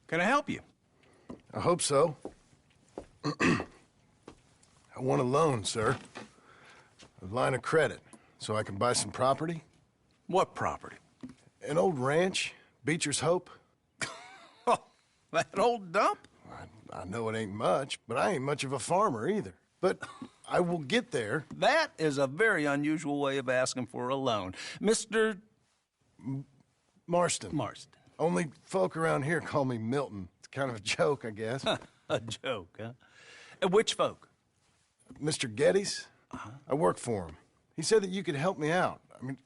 Can I help you? I hope so. I want a loan, sir. A line of credit, so I can buy some property. What property? An old ranch, Beecher's Hope. Oh, that old dump? I know it ain't much, but I ain't much of a farmer either. But I will get there. That is a very unusual way of asking for a loan. Mr. Marston. Marston. Only folk around here call me Milton. It's kind of a joke, I guess. A joke, huh? Which folk? Mr. Geddes. I work for him. He said that you could help me out. I mean,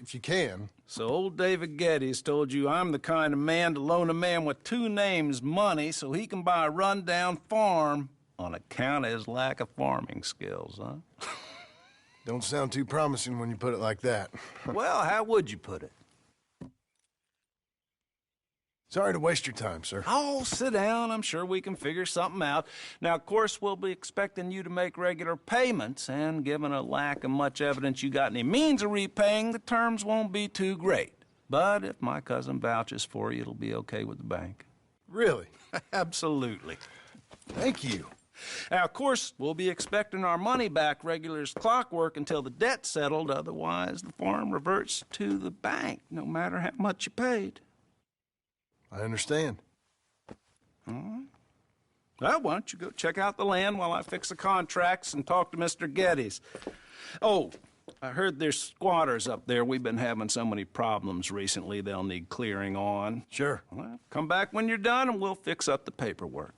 if you can. So old David Geddes told you I'm the kind of man to loan a man with two names money so he can buy a rundown farm on account of his lack of farming skills, huh? Don't sound too promising when you put it like that. Well, how would you put it? Sorry to waste your time, sir. Oh, sit down. I'm sure we can figure something out. Now, of course, we'll be expecting you to make regular payments, and given a lack of much evidence you got any means of repaying, the terms won't be too great. But if my cousin vouches for you, it'll be okay with the bank. Really? Absolutely. Thank you. Now, of course, we'll be expecting our money back regular as clockwork until the debt's settled. Otherwise, the farm reverts to the bank, no matter how much you paid. I understand. All right. Well, why don't you go check out the land while I fix the contracts and talk to Mr. Geddes. Oh, I heard there's squatters up there. We've been having so many problems recently, they'll need clearing on. Sure. Well, come back when you're done and we'll fix up the paperwork.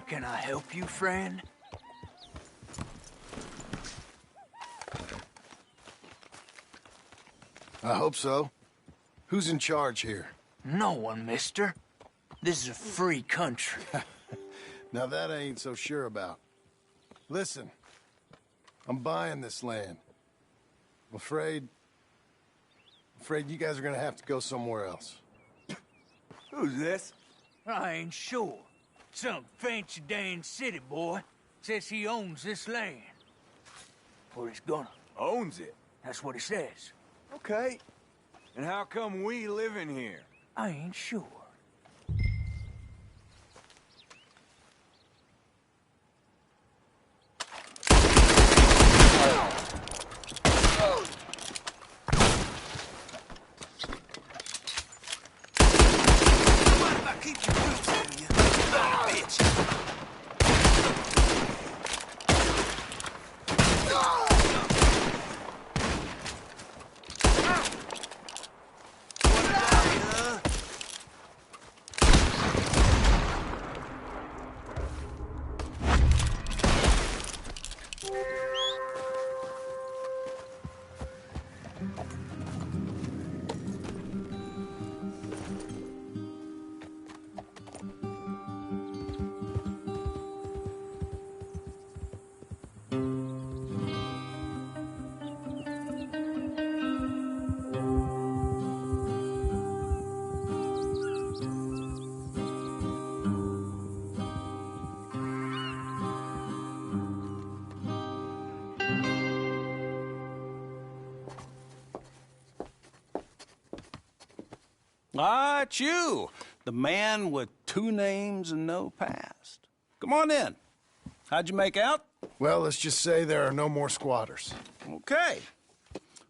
Can I help you, friend? I hope so. Who's in charge here? No one, mister. This is a free country. Now that I ain't so sure about. Listen, I'm buying this land. I'm afraid you guys are gonna have to go somewhere else. Who's this? I ain't sure. Some fancy Dan city boy says he owns this land. Or he's gonna. Owns it. That's what he says. Okay. And how come we live in here? I ain't sure. Ah, it's you, the man with 2 names and no past. Come on in. How'd you make out? Well, let's just say there are no more squatters. Okay.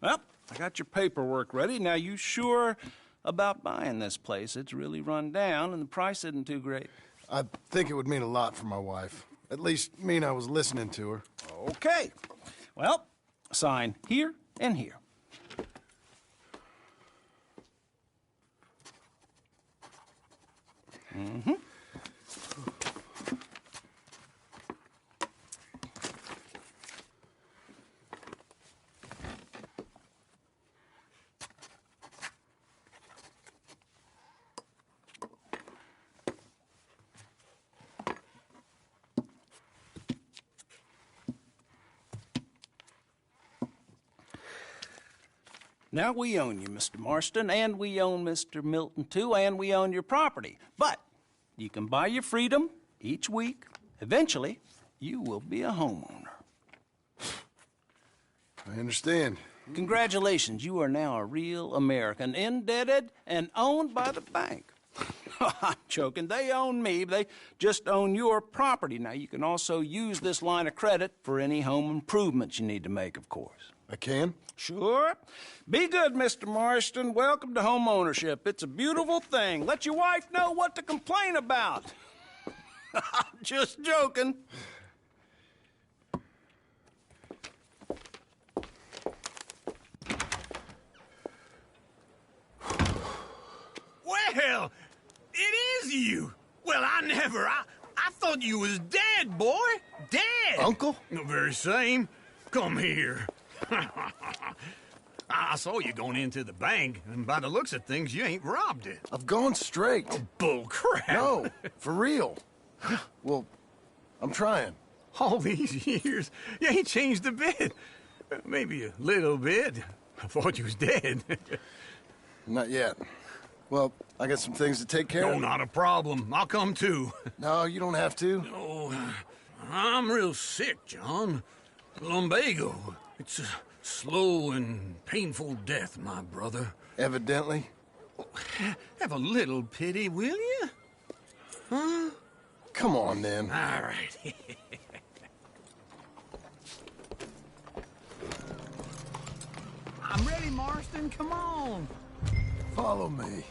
Well, I got your paperwork ready. Now, you sure about buying this place? It's really run down, and the price isn't too great. I think it would mean a lot for my wife. At least mean I was listening to her. Okay. Well, sign here and here. Mm-hmm. Now, we own you, Mr. Marston, and we own Mr. Milton, too, and we own your property. But you can buy your freedom each week. Eventually, you will be a homeowner. I understand. Congratulations, you are now a real American, indebted and owned by the bank. I'm joking. They own me. They just own your property. Now, you can also use this line of credit for any home improvements you need to make, of course. I can? Sure. Be good, Mr. Marston. Welcome to home ownership. It's a beautiful thing. Let your wife know what to complain about. Just joking. Well, it is you. Well, I thought you was dead, boy. Dead. Uncle? The very same. Come here. I saw you going into the bank, and by the looks of things, you ain't robbed it. I've gone straight. Bull crap. No, for real. Well, I'm trying. All these years, you ain't changed a bit. Maybe a little bit. I thought you was dead. Not yet. Well, I got some things to take care No, of. not a problem. I'll come too. No, you don't have to. Oh, I'm real sick, John. Lumbago. It's a slow and painful death, my brother. Evidently. Have a little pity, will you? Huh? Come on, then. All right. I'm ready, Marston. Come on. Follow me.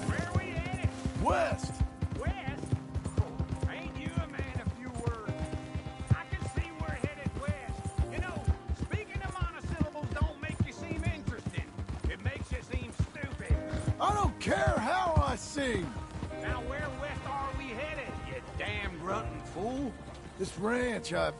Where are we headed? West! West? Oh, ain't you a man of few words? I can see we're headed west. You know, speaking of monosyllables don't make you seem interesting. It makes you seem stupid. I don't care how I sing! Now where west are we headed, you damn grunting fool? This ranch I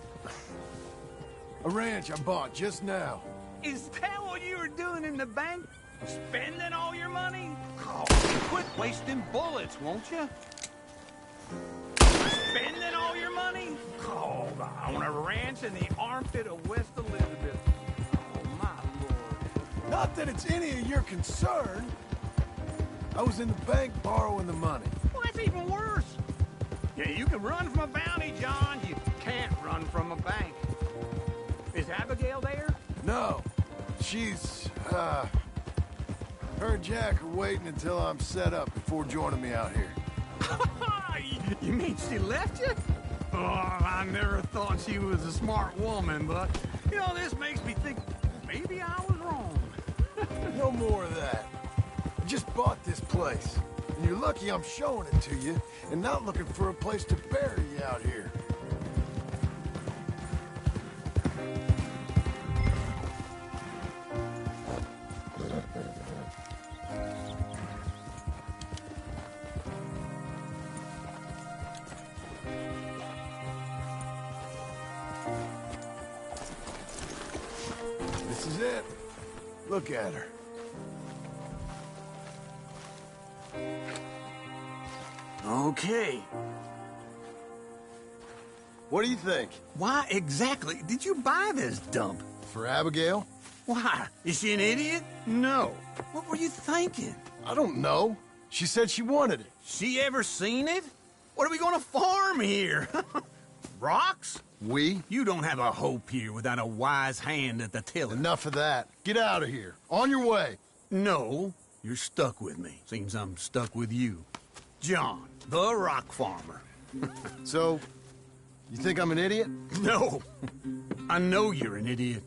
bought just now. Is that what you were doing in the bank? Spending all your money? Oh, quit wasting bullets, won't you? Spending all your money? Oh, on a ranch in the armpit of West Elizabeth. Oh, my lord. Not that it's any of your concern. I was in the bank borrowing the money. Well, that's even worse. Yeah, you can run from a bounty, John. You can't run from a bank. Is Abigail there? No. She's, her and Jack are waiting until I'm set up before joining me out here. You mean she left you? Oh, I never thought she was a smart woman, but, you know, this makes me think maybe I was wrong. No more of that. I just bought this place. And you're lucky I'm showing it to you and not looking for a place to bury you out here. This is it. Look at her. Okay. What do you think? Why exactly did you buy this dump? For Abigail? Why? Is she an idiot? No. What were you thinking? I don't know. She said she wanted it. She ever seen it? What are we gonna farm here? Rocks? We? You don't have a hope here without a wise hand at the tiller. Enough of that. Get out of here. On your way. No, you're stuck with me. Seems I'm stuck with you. John, the rock farmer. So, you think I'm an idiot? No, I know you're an idiot.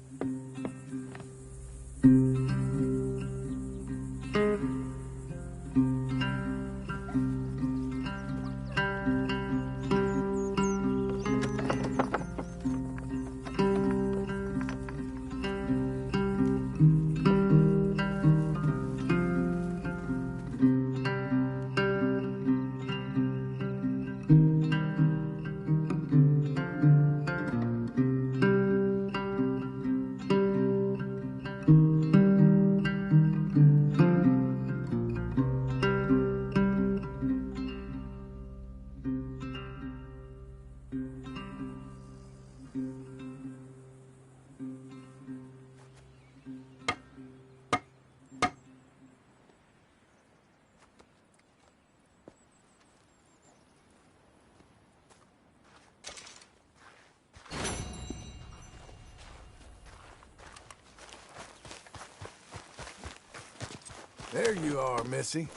There you are, Missy.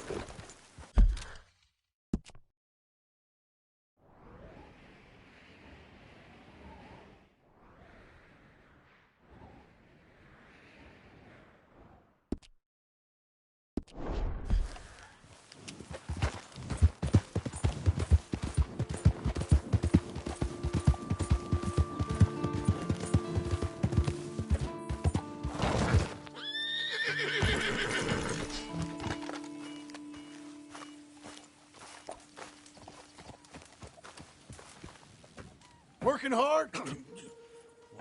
Working hard?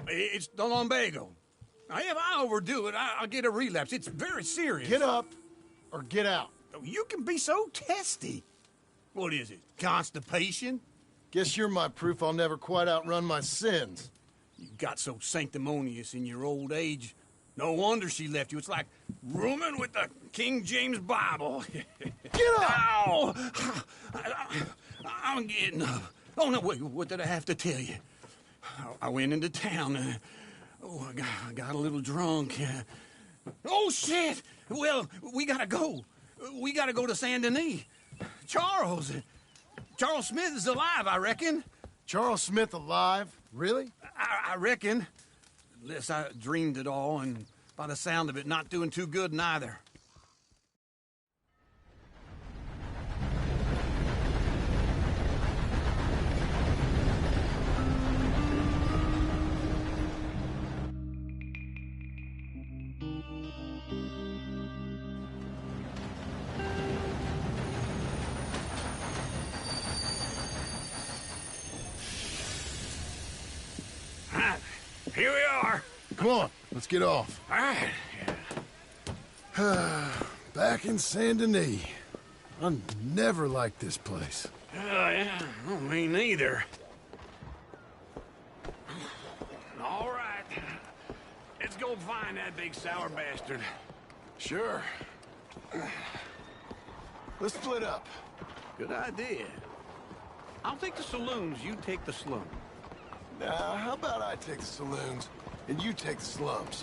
It's the lumbago. Now, if I overdo it, I'll get a relapse. It's very serious. Get up or get out. You can be so testy. What is it, constipation? Guess you're my proof I'll never quite outrun my sins. You got so sanctimonious in your old age. No wonder she left you. It's like rooming with the King James Bible. Get up! Ow! I'm getting up. Oh, no, wait, what did I have to tell you? I went into town. I got a little drunk. Oh, shit! Well, we gotta go. We gotta go to Saint Denis. Charles Smith is alive, I reckon. Charles Smith alive? Really? I reckon. Unless I dreamed it all, and by the sound of it, not doing too good neither. Here we are. Come on, let's get off. All right. Back in Saint Denis. I never liked this place. Yeah, well, me neither. All right. Let's go find that big sour bastard. Sure. Let's split up. Good idea. I'll take the saloons, you take the slum. Now, how about I take the saloons and you take the slums?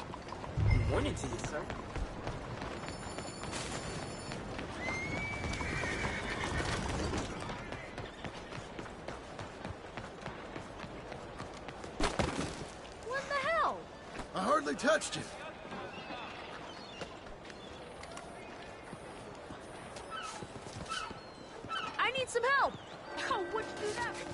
Morning to you, sir. What the hell? I hardly touched you. I need some help. Oh, what'd you do that for?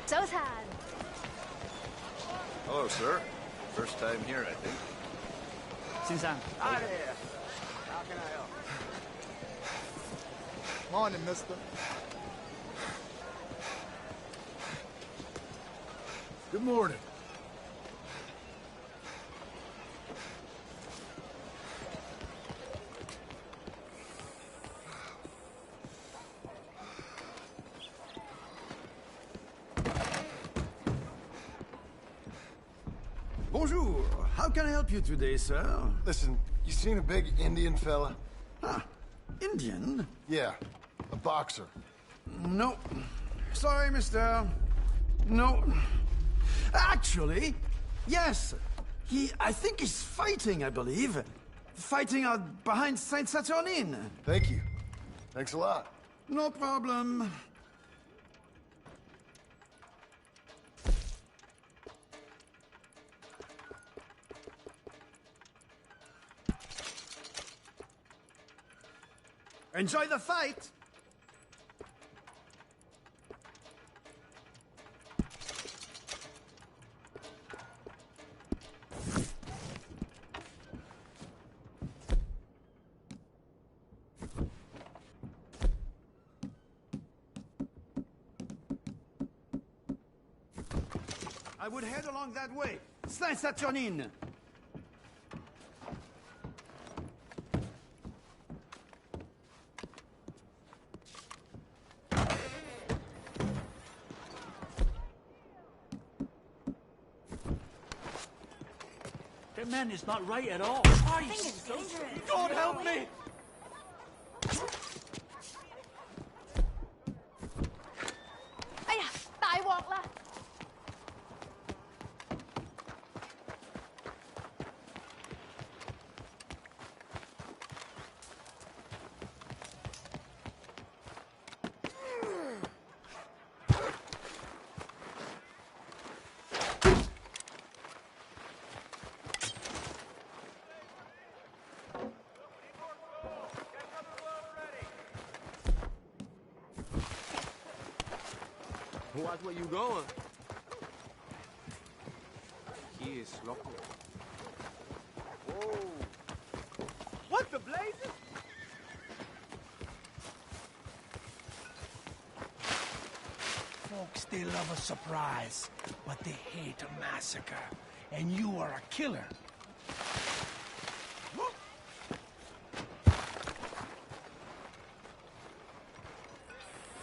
So sad. Hello, sir. First time here, I think. 先生， Hi there. Morning, mister. Good morning. Bonjour. How can I help you today, sir? Listen, you seen a big Indian fella? Ah, Indian? Yeah, a boxer. No. Sorry, mister. No. Actually, yes. I think he's fighting, I believe. Fighting out behind Saint Saturnine. Thank you. Thanks a lot. No problem. Enjoy the fight! I would head along that way. Saint Saturnine. That man is not right at all. I think it's dangerous. God help me! Ây da, tại quọt là. Watch where you going. He is loco. Whoa. What the blazes? Folks, they love a surprise, but they hate a massacre. And you are a killer.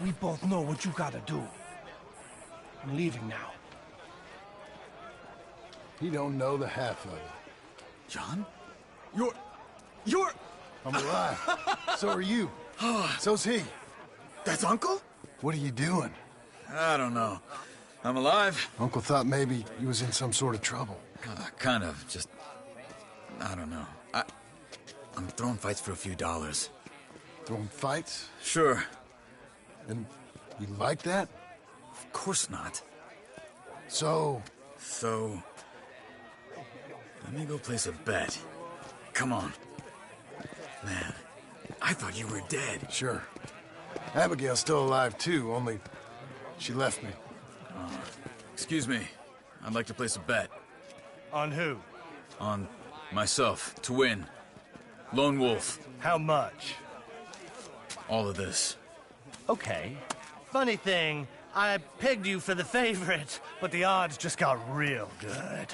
We both know what you gotta do. I'm leaving now. He don't know the half of it. John? You're... I'm alive. So are you. So's he. That's Uncle? What are you doing? I don't know. I'm alive. Uncle thought maybe he was in some sort of trouble. Kind of. Just... I don't know. I'm throwing fights for a few dollars. Throwing fights? Sure. And you like that? Of course not. So, let me go place a bet. Come on. Man, I thought you were dead. sure. Abigail's still alive too, only she left me. Excuse me. I'd like to place a bet. On who? On myself, to win. Lone Wolf. How much? All of this. Okay. Funny thing, I pegged you for the favorite, but the odds just got real good.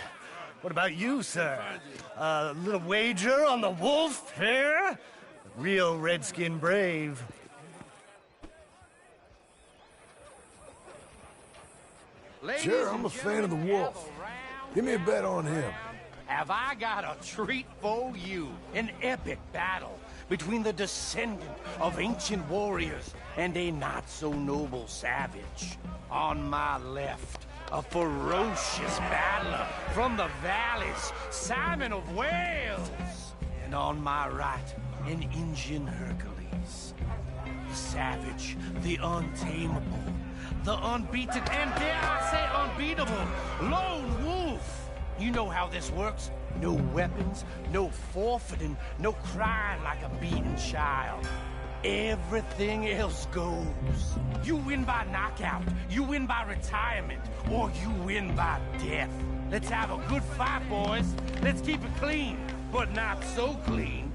What about you, sir? A little wager on the wolf here? Real redskin brave. Sure, I'm a fan of the wolf. Give me a bet on him. Have I got a treat for you? An epic battle between the descendant of ancient warriors and a not-so-noble savage. On my left, a ferocious battler from the valleys, Simon of Wales. And on my right, an Indian Hercules. The savage, the untamable, the unbeaten, and dare I say unbeatable, Lone Wolf. You know how this works. No weapons, no forfeiting, no crying like a beaten child. Everything else goes. You win by knockout, you win by retirement, or you win by death. Let's have a good fight, boys. Let's keep it clean, but not so clean.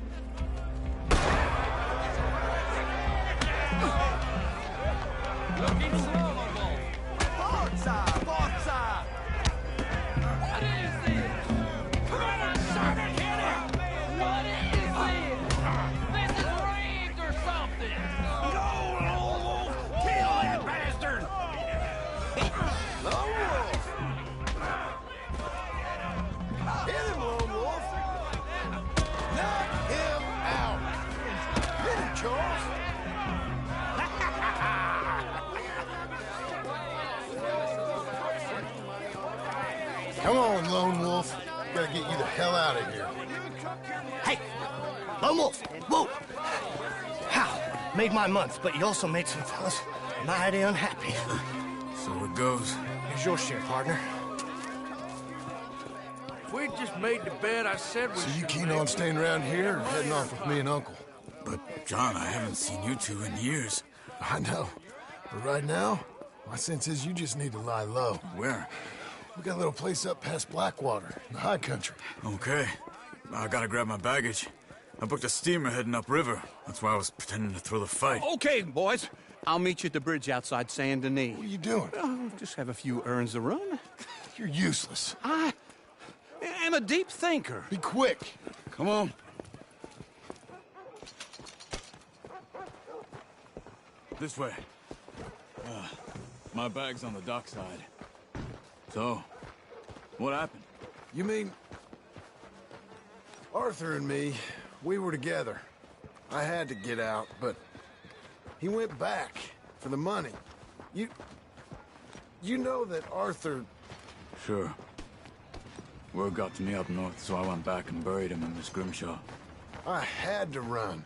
Come on, Lone Wolf. Gotta get you the hell out of here. Hey, Lone Wolf, whoa! How? Made my month, but you also made some fellas mighty unhappy. So it goes. Here's your share, partner. If we just made the bed I said we So you should keen make. on staying around here or heading off with me and Uncle? But, John, I haven't seen you two in years. I know. But right now, my sense is you just need to lie low. Where? We got a little place up past Blackwater, in the high country. Okay. I gotta grab my baggage. I booked a steamer heading upriver. That's why I was pretending to throw the fight. Okay, boys. I'll meet you at the bridge outside Saint Denis. What are you doing? Oh, just have a few errands to run. You're useless. I am a deep thinker. Be quick. Come on. This way. My bag's on the dockside. So, what happened? You mean... Arthur and me, we were together. I had to get out, but... he went back for the money. You know that Arthur... Sure. Word got to me up north, so I went back and buried him in Miss Grimshaw. I had to run.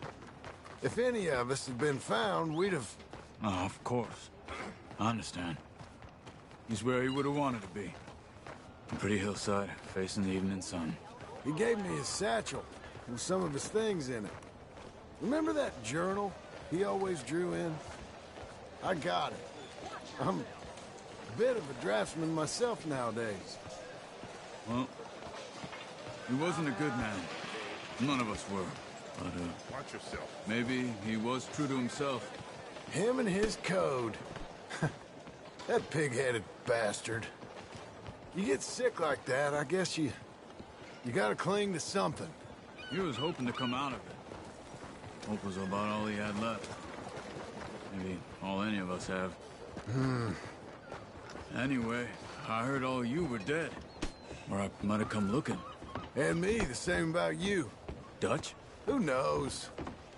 If any of us had been found, we'd have... Oh, of course. I understand. He's where he would have wanted to be. A pretty hillside, facing the evening sun. He gave me his satchel with some of his things in it. Remember that journal he always drew in? I got it. I'm a bit of a draftsman myself nowadays. Well, he wasn't a good man. None of us were. But, Watch yourself. maybe he was true to himself. Him and his code. That pig-headed bastard. You get sick like that, I guess you gotta cling to something. He was hoping to come out of it. Hope was about all he had left. Maybe all any of us have. Anyway, I heard all you were dead. Or I might have come looking. And me, the same about you. Dutch? Who knows?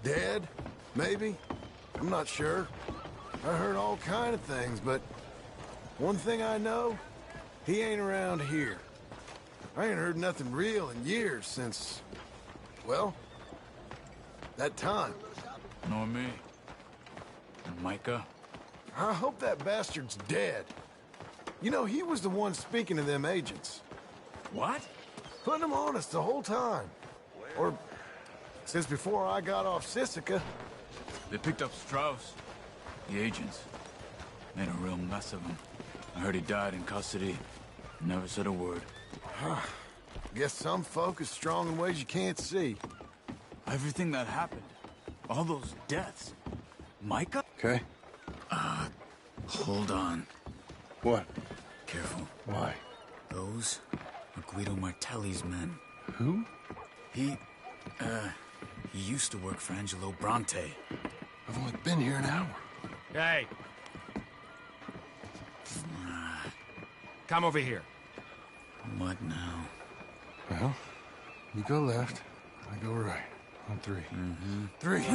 Dead? Maybe? I'm not sure. I heard all kind of things, but one thing I know, he ain't around here. I ain't heard nothing real in years since, well, that time. Nor me. And Micah? I hope that bastard's dead. You know, he was the one speaking to them agents. What? Putting them on us the whole time. Or since before I got off Sisika. They picked up Strauss. The agents. Made a real mess of him. I heard he died in custody. Never said a word. Guess some folk is strong in ways you can't see. Everything that happened. All those deaths. Micah? Okay. Hold on. What? Careful. Why? Those are Guido Martelli's men. Who? He used to work for Angelo Bronte. I've only been here an hour. Hey. Come over here. What now? Well, you go left, I go right. On three. Three. You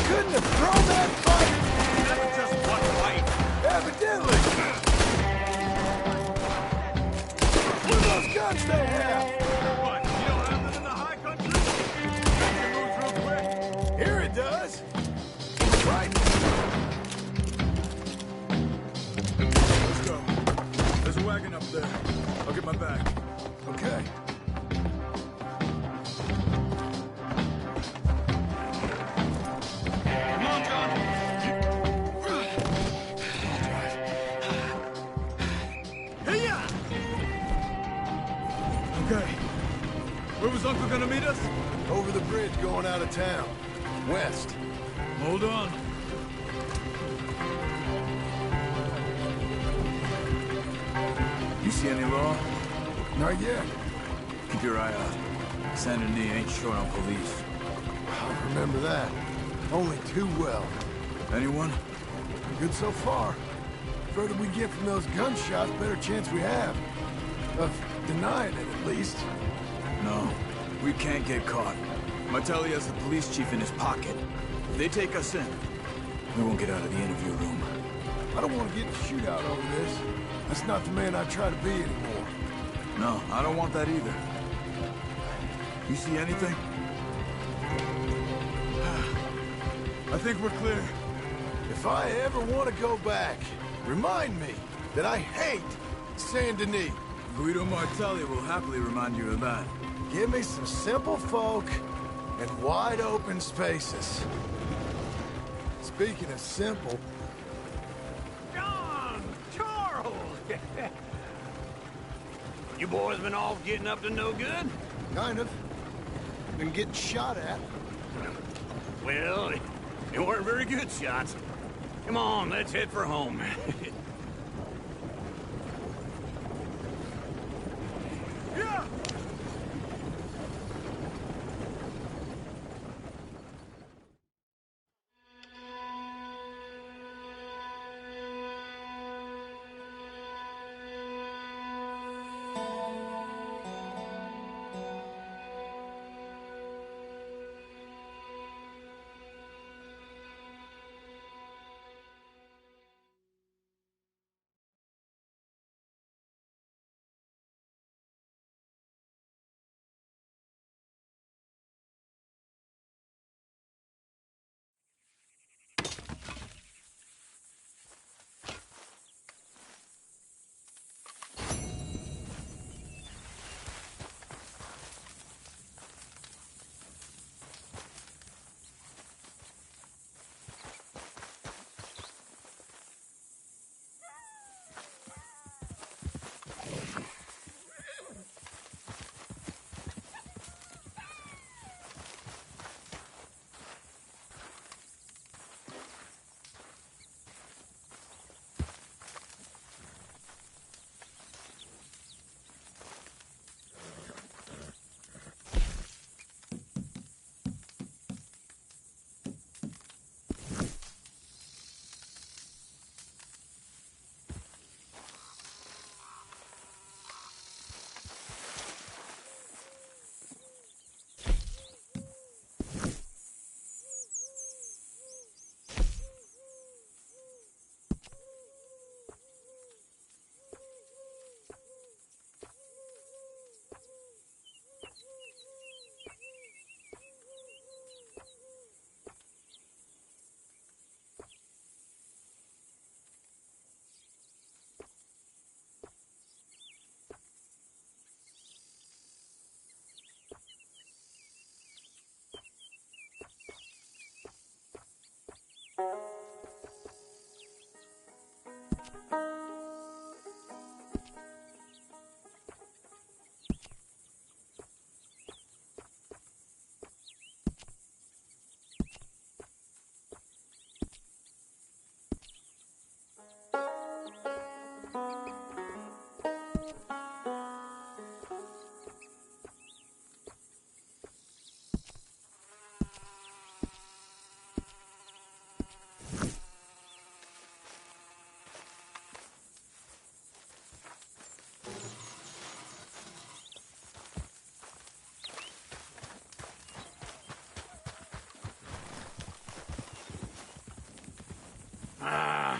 couldn't have thrown that fight! That was just one fight. Evidently! What are those guns they have? What, you don't have them in the high country? That moves real quick. Here it does. Right. Let's go. There's a wagon up there. I'll get my bag. Okay. Come on, John. Hey-ya! Okay. Where was Uncle gonna meet us? Over the bridge going out of town. West. Hold on. You see any law? Not yet. Keep your eye out. Saint Denis ain't short on police. I remember that. Only too well. Anyone? Good so far. Further we get from those gunshots, better chance we have. Of denying it, at least. No, we can't get caught. Martelli has the police chief in his pocket. If they take us in, we won't get out of the interview room. I don't want to get in a shootout over this. That's not the man I try to be anymore. No, I don't want that either. You see anything? I think we're clear. If I ever want to go back, remind me that I hate Saint Denis. Guido Martelli will happily remind you of that. Give me some simple folk and wide open spaces. Speaking of simple, John! Charles! You boys been off getting up to no good? kind of. Been getting shot at. Well, they weren't very good shots. Come on, let's head for home. Yeah!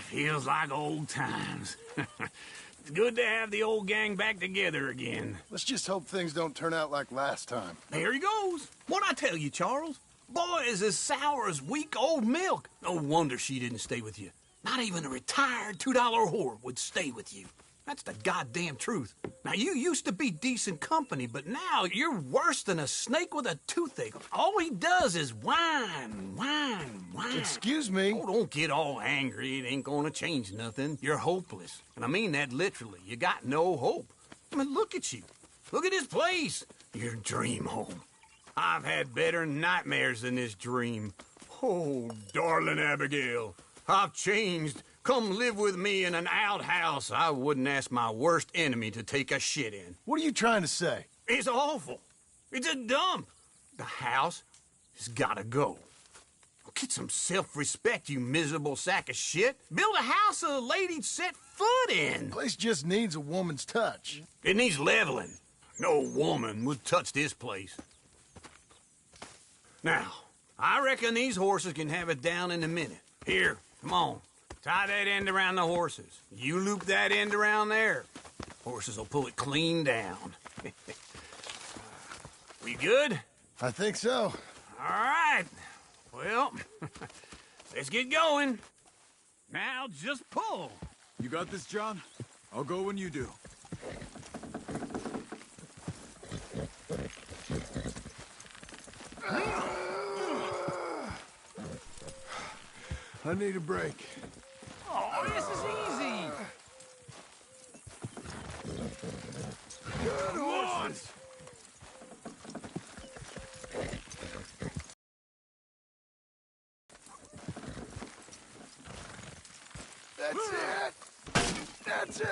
Feels like old times. It's good to have the old gang back together again. let's just hope things don't turn out like last time. There he goes. What'd I tell you, Charles? Boy is as sour as weak old milk. No wonder she didn't stay with you. Not even a retired $2 whore would stay with you. That's the goddamn truth. Now, you used to be decent company, but now you're worse than a snake with a toothache. All he does is whine, whine, whine. Excuse me? Oh, don't get all angry. It ain't gonna change nothing. You're hopeless. And I mean that literally. You got no hope. I mean, look at you. Look at this place. Your dream home. I've had better nightmares than this dream. Oh, darling Abigail, I've changed. Come live with me in an outhouse I wouldn't ask my worst enemy to take a shit in. What are you trying to say? It's awful. It's a dump. The house has gotta go. Get some self-respect, you miserable sack of shit. Build a house a lady'd set foot in. Place just needs a woman's touch. It needs leveling. No woman would touch this place. Now, I reckon these horses can have it down in a minute. Here, come on. Tie that end around the horses. You loop that end around there. Horses will pull it clean down. We good? I think so. All right. Well, let's get going. Now just pull. You got this, John? I'll go when you do. I need a break. Oh, this is easy. Good horses. That's it. That's it.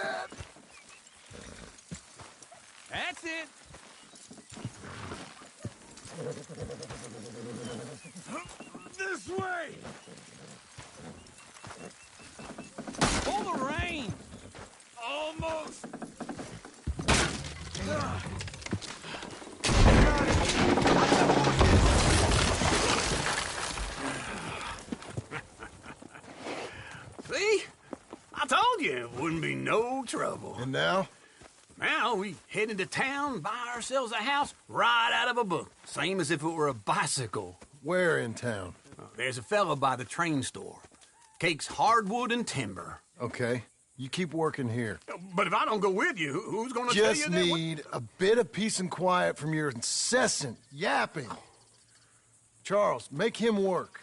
That's it. This way. Pull the rein. Almost. See? I told you it wouldn't be no trouble. And now? Now we head into town, buy ourselves a house right out of a book. Same as if it were a bicycle. Where in town? There's a fella by the train store. Cakes hardwood and timber. Okay. You keep working here. But if I don't go with you, who's gonna tell you Just that? need a bit of peace and quiet from your incessant yapping. Charles, make him work.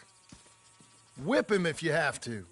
Whip him if you have to.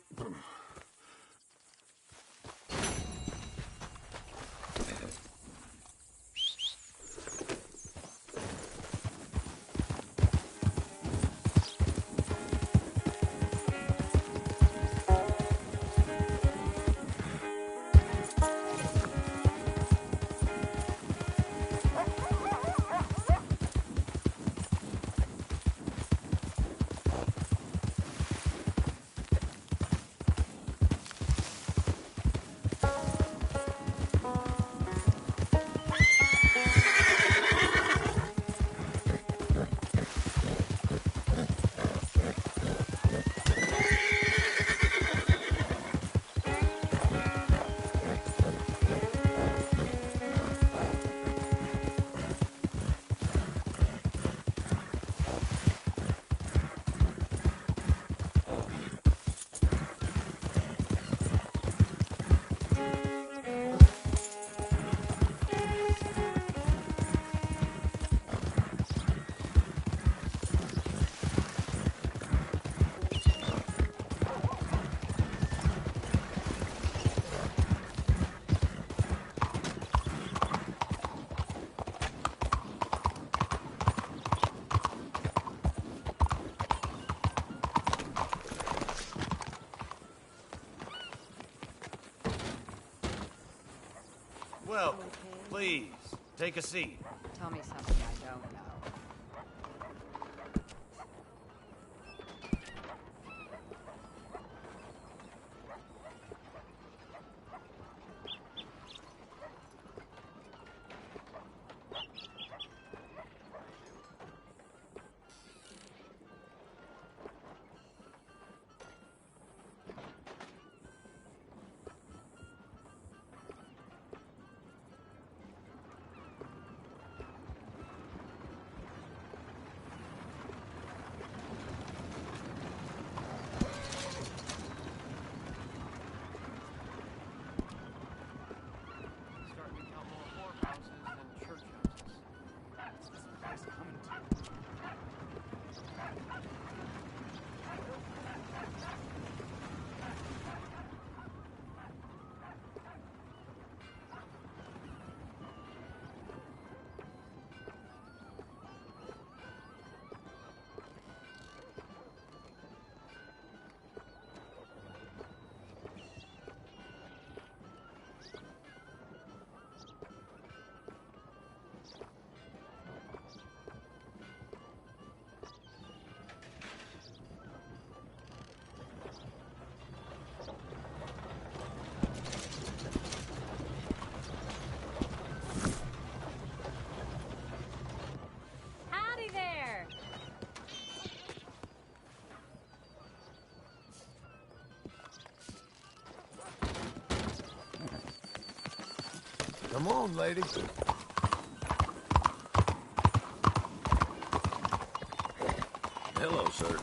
Welcome. Please, take a seat. Tell me something I don't know. Come on, lady. Hello, sir.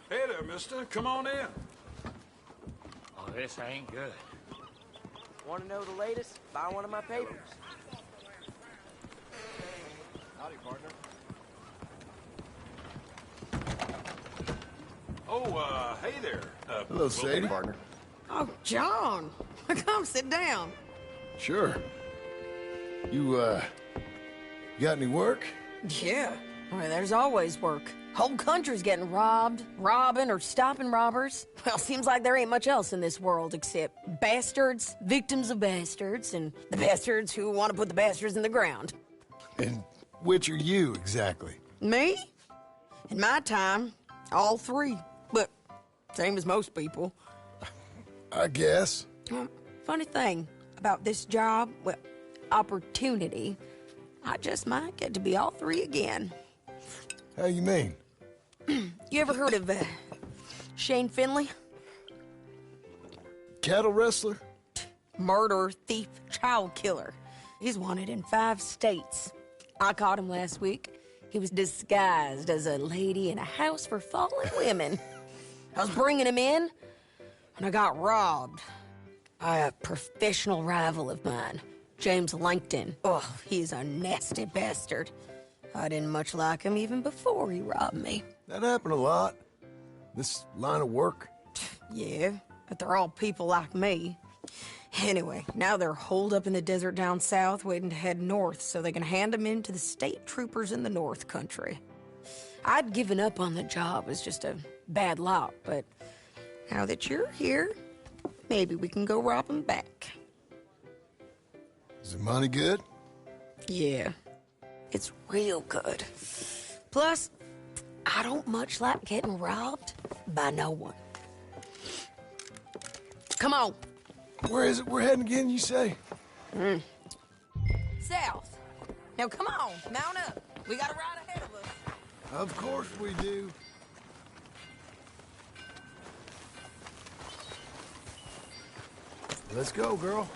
Hey there, mister. Come on in. Oh, this ain't good. Want to know the latest? Buy one of my papers. Howdy, partner. Oh, hey there. Hello, Sadie. Partner. Oh, John. Come sit down. Sure. You got any work? Yeah. Well, there's always work. Whole country's getting robbed, robbing, or stopping robbers. Well, seems like there ain't much else in this world except bastards, victims of bastards, and the bastards who want to put the bastards in the ground. And which are you, exactly? Me? In my time, all three. But same as most people. I guess. Funny thing about this job, well, opportunity, I just might get to be all three again. How you mean? You ever heard of Shane Finley? Cattle wrestler? Murderer, thief, child killer. He's wanted in 5 states. I caught him last week. He was disguised as a lady in a house for fallen women. I was bringing him in, and I got robbed by a professional rival of mine, James Langton. Oh, he's a nasty bastard. I didn't much like him even before he robbed me. That happened a lot. This line of work. Yeah, but they're all people like me. Anyway, now they're holed up in the desert down south, waiting to head north so they can hand them in to the state troopers in the north country. I'd given up on the job as just a bad lot, but now that you're here, maybe we can go rob them back. Is the money good? Yeah, it's real good. Plus, I don't much like getting robbed by no one. Come on. Where is it we're heading again, you say? South. Now come on, mount up. We got a ride ahead of us. Of course we do. Let's go, girl.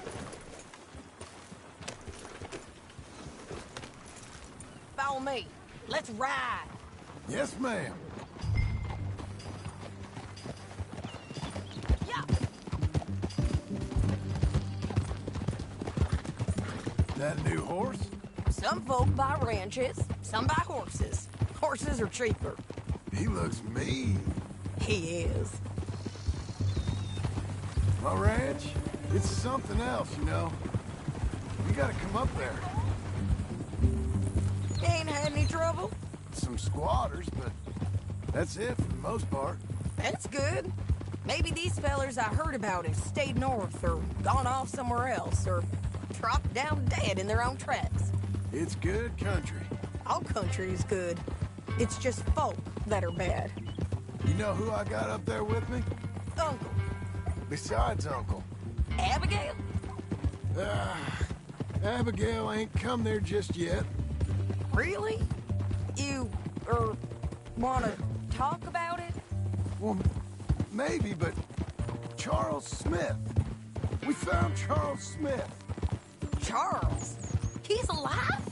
Follow me. Let's ride. Yes, ma'am. Yeah. That a new horse? Some folk buy ranches, some buy horses. Horses are cheaper. He looks mean. He is. My ranch, it's something else, you know. You gotta come up there. Ain't had any trouble? Some squatters, but that's it for the most part. That's good. Maybe these fellers I heard about have stayed north or gone off somewhere else or dropped down dead in their own tracks. It's good country. All country is good. It's just folk that are bad. You know who I got up there with me? Uncle. Besides Uncle. Abigail? Abigail ain't come there just yet. Really? You, wanna talk about it? Well, maybe, but Charles Smith. We found Charles Smith. Charles? He's alive?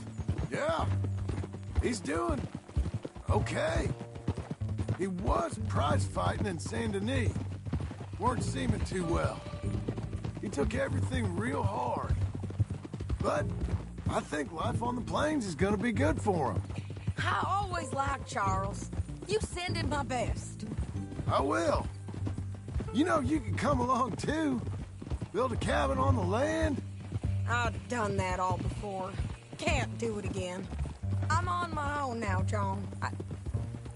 Yeah. He's doing okay. He was prize fighting in Saint Denis. Weren't seeming too well. He took everything real hard. But I think life on the plains is gonna be good for him. I always liked Charles. You send him my best. I will. You know, you can come along too. Build a cabin on the land. I've done that all before. Can't do it again. I'm on my own now, John.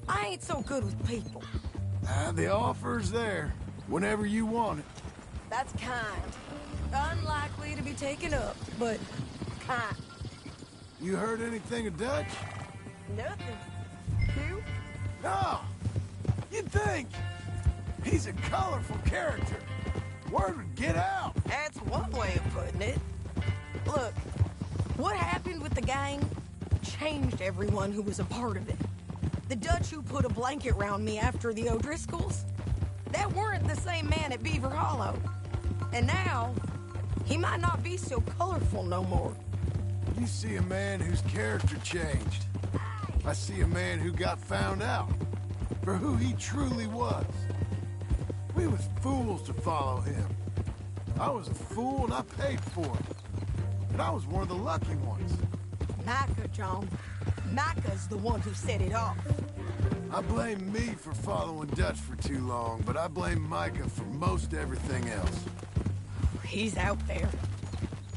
I ain't so good with people. The offer's there, whenever you want it. That's kind. Unlikely to be taken up, but kind. You heard anything of Dutch? Nothing. You? No! You'd think. He's a colorful character. Word would get out. That's one way of putting it. Look, what happened with the gang changed everyone who was a part of it. The Dutch who put a blanket round me after the O'Driscolls? That weren't the same man at Beaver Hollow. And now, he might not be so colorful no more. You see a man whose character changed. I see a man who got found out for who he truly was. We was fools to follow him. I was a fool and I paid for it. And I was one of the lucky ones. Micah, John. Micah's the one who set it off. I blame me for following Dutch for too long, but I blame Micah for most everything else. He's out there.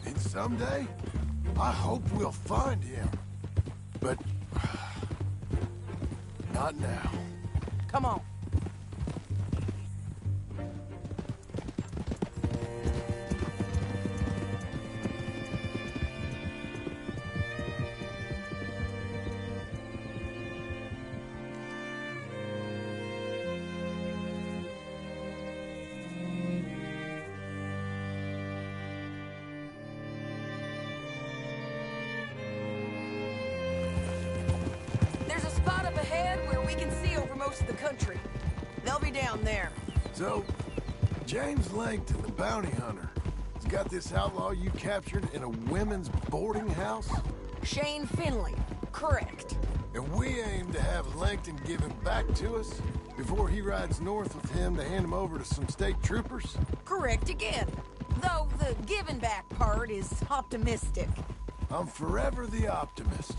And someday, I hope we'll find him. But not now. Come on. Of the country. They'll be down there. So, James Langton, the bounty hunter, has got this outlaw you captured in a women's boarding house? Shane Finley. Correct. And we aim to have Langton give him back to us before he rides north with him to hand him over to some state troopers? Correct again. Though the giving back part is optimistic. I'm forever the optimist.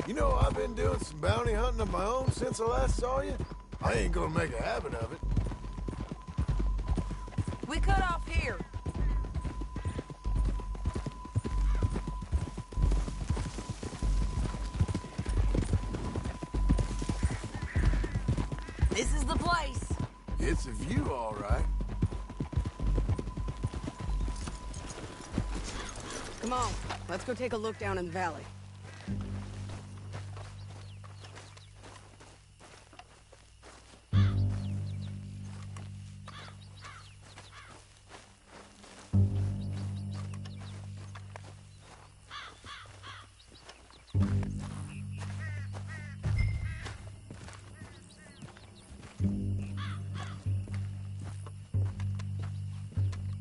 You know, I've been doing some bounty hunting of my own since I last saw you. I ain't gonna make a habit of it. We cut off here. This is the place. It's a view, all right. Come on, let's go take a look down in the valley.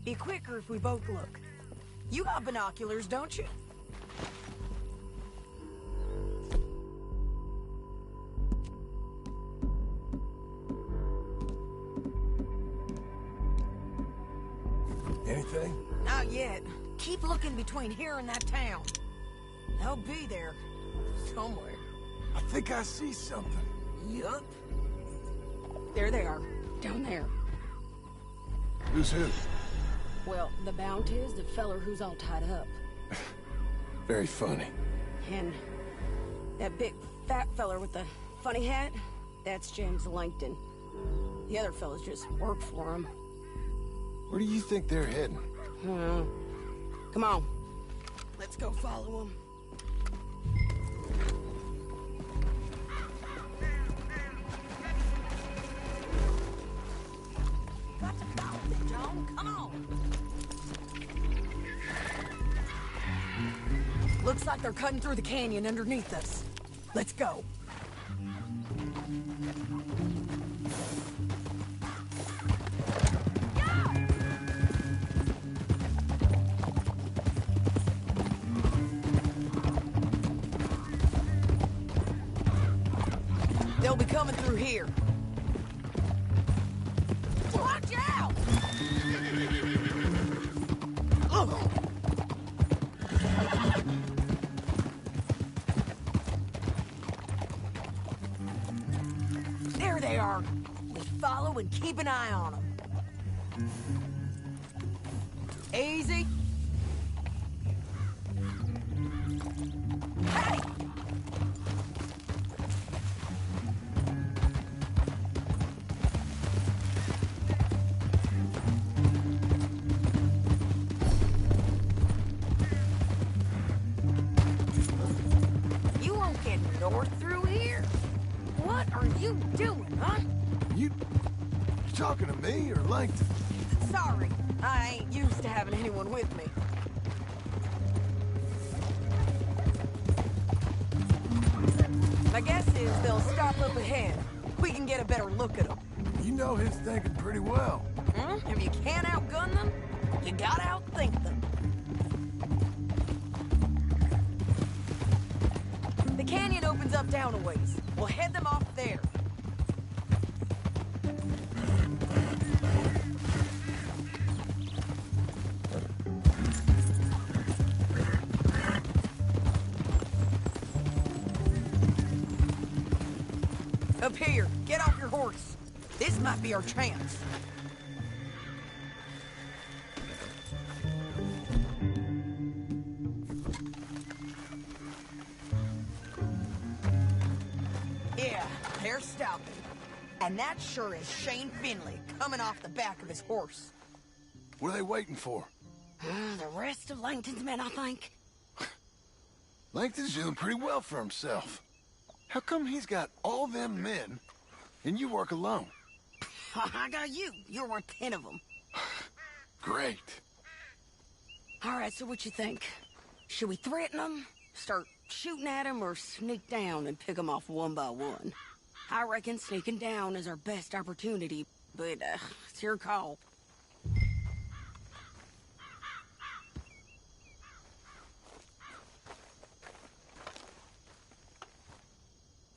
Be quicker if we both look. You got binoculars, don't you? Anything? Not yet. Keep looking between here and that town. They'll be there. Somewhere. I think I see something. Yup. There they are. Down there. Who's who? Well, the bounty is the feller who's all tied up. Very funny. And that big fat feller with the funny hat, that's James Langton. The other fellas just work for him. Where do you think they're heading? Come on. Let's go follow them. Got to follow them, John. Come on. Looks like they're cutting through the canyon underneath us. Let's go. They'll be coming through here. Watch out! Ugh. There they are. We follow and keep an eye on them. Easy. Hey! You won't get north through here. What are you doing, huh? You talking to me or Langton? Sorry, I ain't used to having anyone with me. My guess is they'll stop up ahead. We can get a better look at them. You know his thinking pretty well. If you can't outgun them, you gotta outthink them. The canyon opens up down a ways. We'll head them off there. Up here, get off your horse. This might be our chance. Yeah, they're stopping. And that sure is Shane Finley coming off the back of his horse. What are they waiting for? The rest of Langton's men, I think. Langton's doing pretty well for himself. How come he's got all them men, and you work alone? I got you. You're worth 10 of them. Great. All right, so what you think? Should we threaten them, start shooting at them, or sneak down and pick them off one by one? I reckon sneaking down is our best opportunity, but it's your call.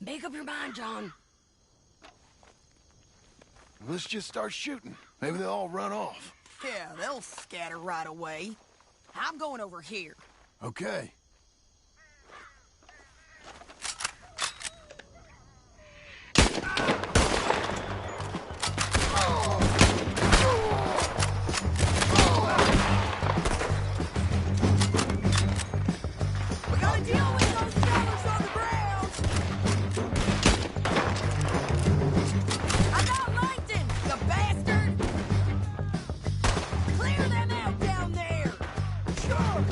Make up your mind, John. Let's just start shooting. Maybe they'll all run off. Yeah, they'll scatter right away. I'm going over here. Okay. We gotta deal with those fellas on the ground. I got Langton, you bastard! Clear them out down there! Sure!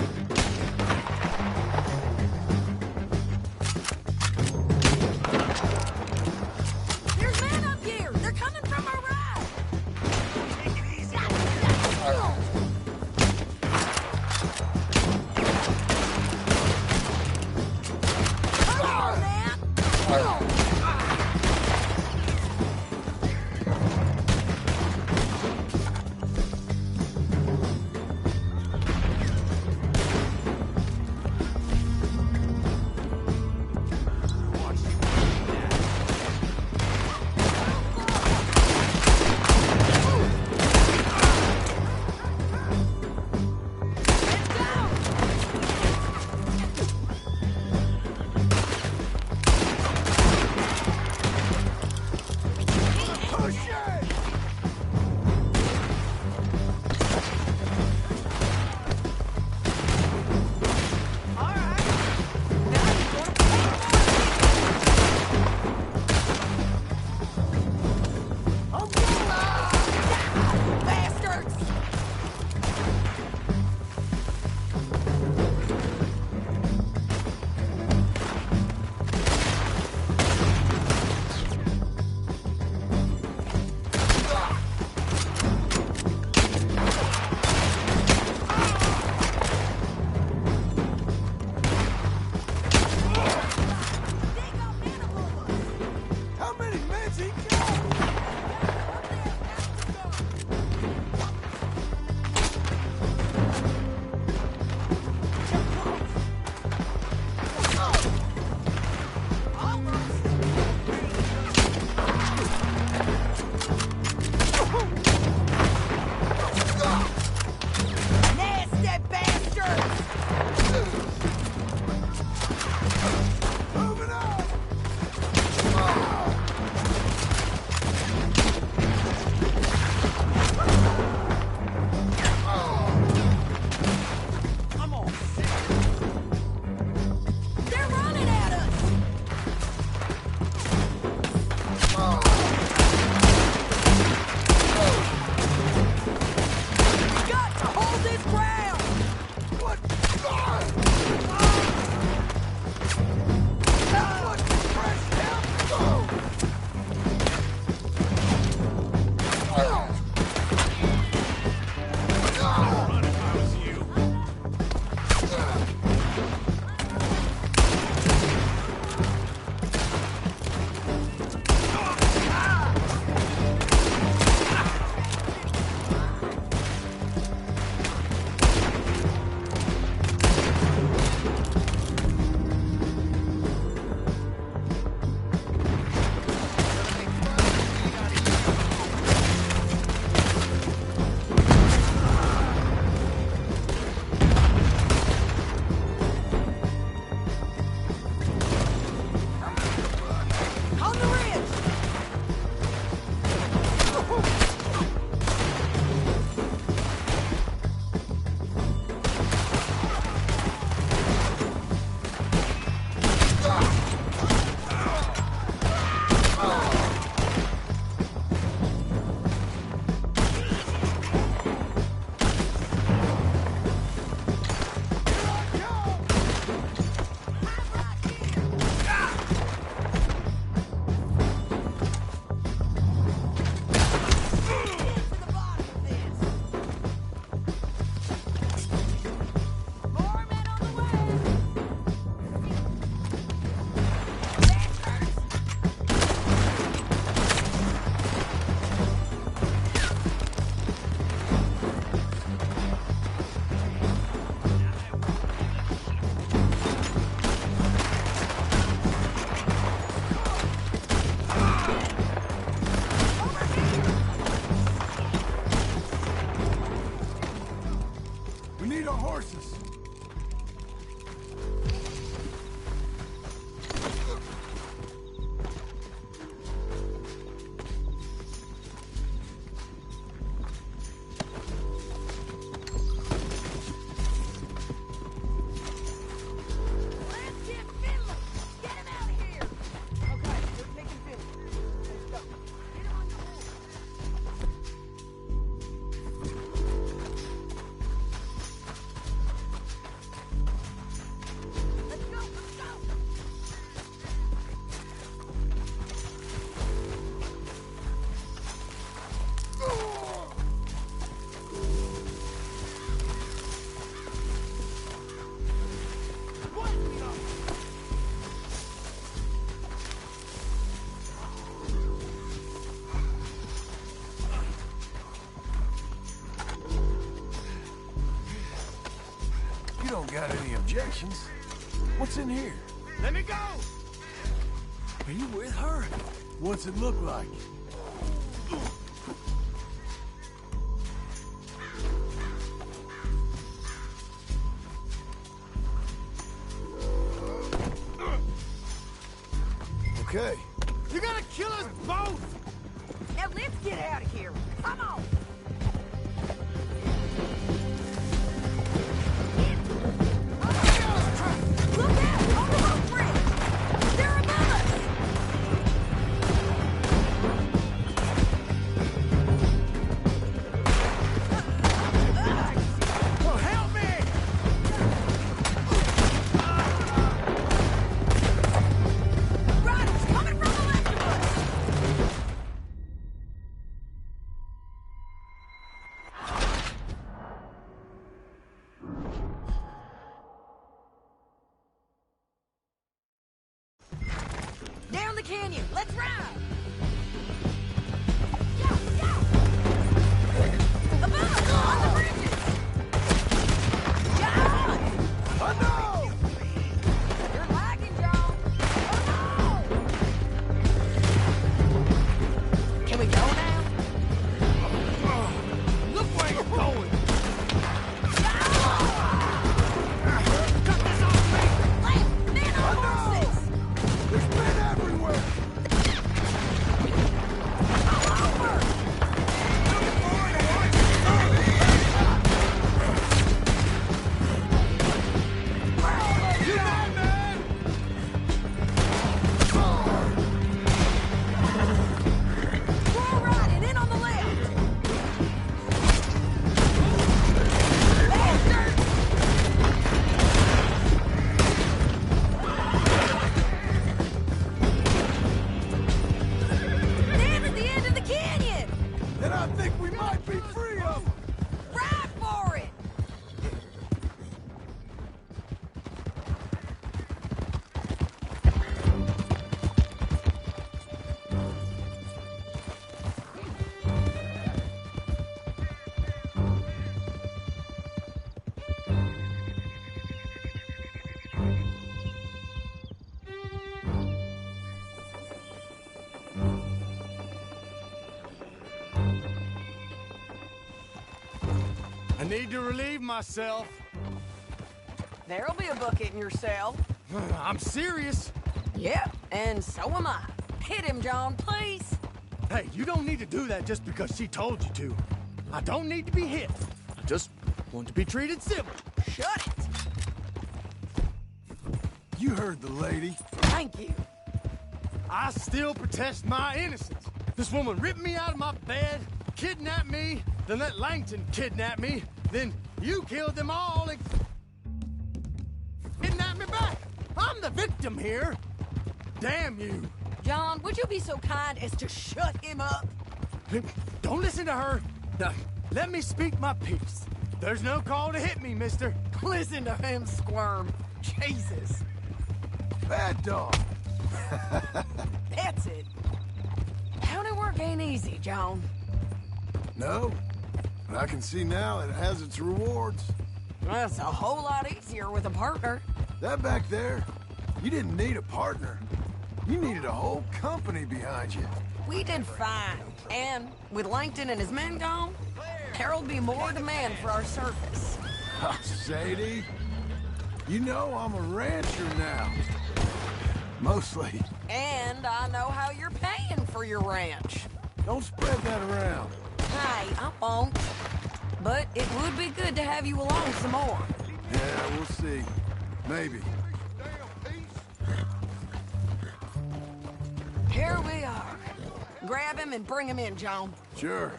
don't got any objections, what's in here? Let me go! Are you with her? What's it look like? Okay. You're gonna kill us both! Now let's get out of here. Come on. Look out! On the boat bridge! They're above us! Oh, help me! Riders coming from the left of us! Down the canyon! Let's ride! Go! Go! Above us! On the bridges! John! Oh no! You're lagging, John! Oh no! Can we go now? Look where you're going! Cut this off me! Land! Men on horses! There's men everywhere! All over! You there, man? We're riding in on the left! Bastard! Damn at the end of the canyon! And I think we might be free of them! Ride for it! I need to relieve myself. There'll be a bucket in your cell. I'm serious. Yep, and so am I. Hit him, John, please. Hey, you don't need to do that just because she told you to. I don't need to be hit. I just want to be treated civil. Shut it. You heard the lady. Thank you. I still protest my innocence. This woman ripped me out of my bed, kidnapped me, then let Langton kidnap me, then you killed them all and kidnapped me back. I'm the victim here. Damn you. John, would you be so kind as to shut him up? Don't listen to her. Now, let me speak my piece. There's no call to hit me, mister. Listen to him squirm. Jesus. Bad dog. That's it. County work ain't easy, John. No, but I can see now it has its rewards. That's a whole lot easier with a partner. That back there, you didn't need a partner. You needed a whole company behind you. We did fine. And with Langton and his men gone, there'll be more demand for our service. Sadie, you know I'm a rancher now. Mostly. And I know how you're paying for your ranch. Don't spread that around. Hey, I won't. But it would be good to have you along some more. Yeah, we'll see. Maybe. Here we are. Grab him and bring him in, John. Sure.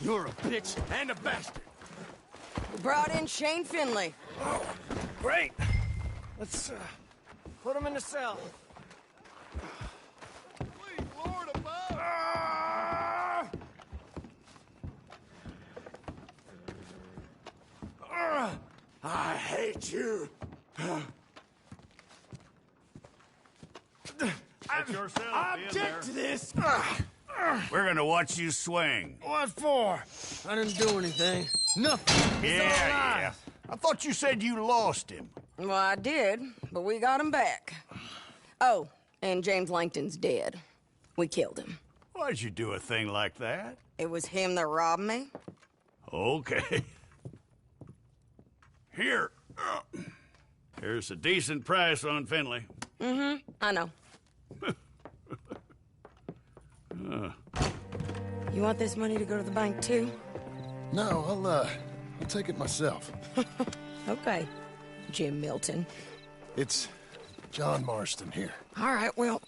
You're a bitch and a bastard. We brought in Shane Finley. Great. Let's put him in the cell. Please, Lord above. I hate you. I object to this. We're gonna watch you swing. What for? I didn't do anything. Nothing. It's all lies. I thought you said you lost him. Well, I did, but we got him back. Oh, and James Langton's dead. We killed him. Why'd you do a thing like that? It was him that robbed me. Okay. Here. Here's a decent price on Finley. Mm-hmm, I know. You want this money to go to the bank, too? No, I'll take it myself. Okay, Jim Milton. It's John Marston here. All right, well,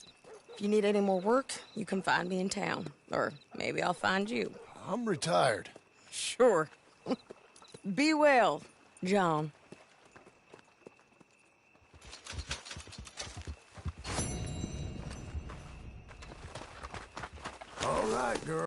if you need any more work, you can find me in town. Or maybe I'll find you. I'm retired. Sure. Be well, John. All right, girl.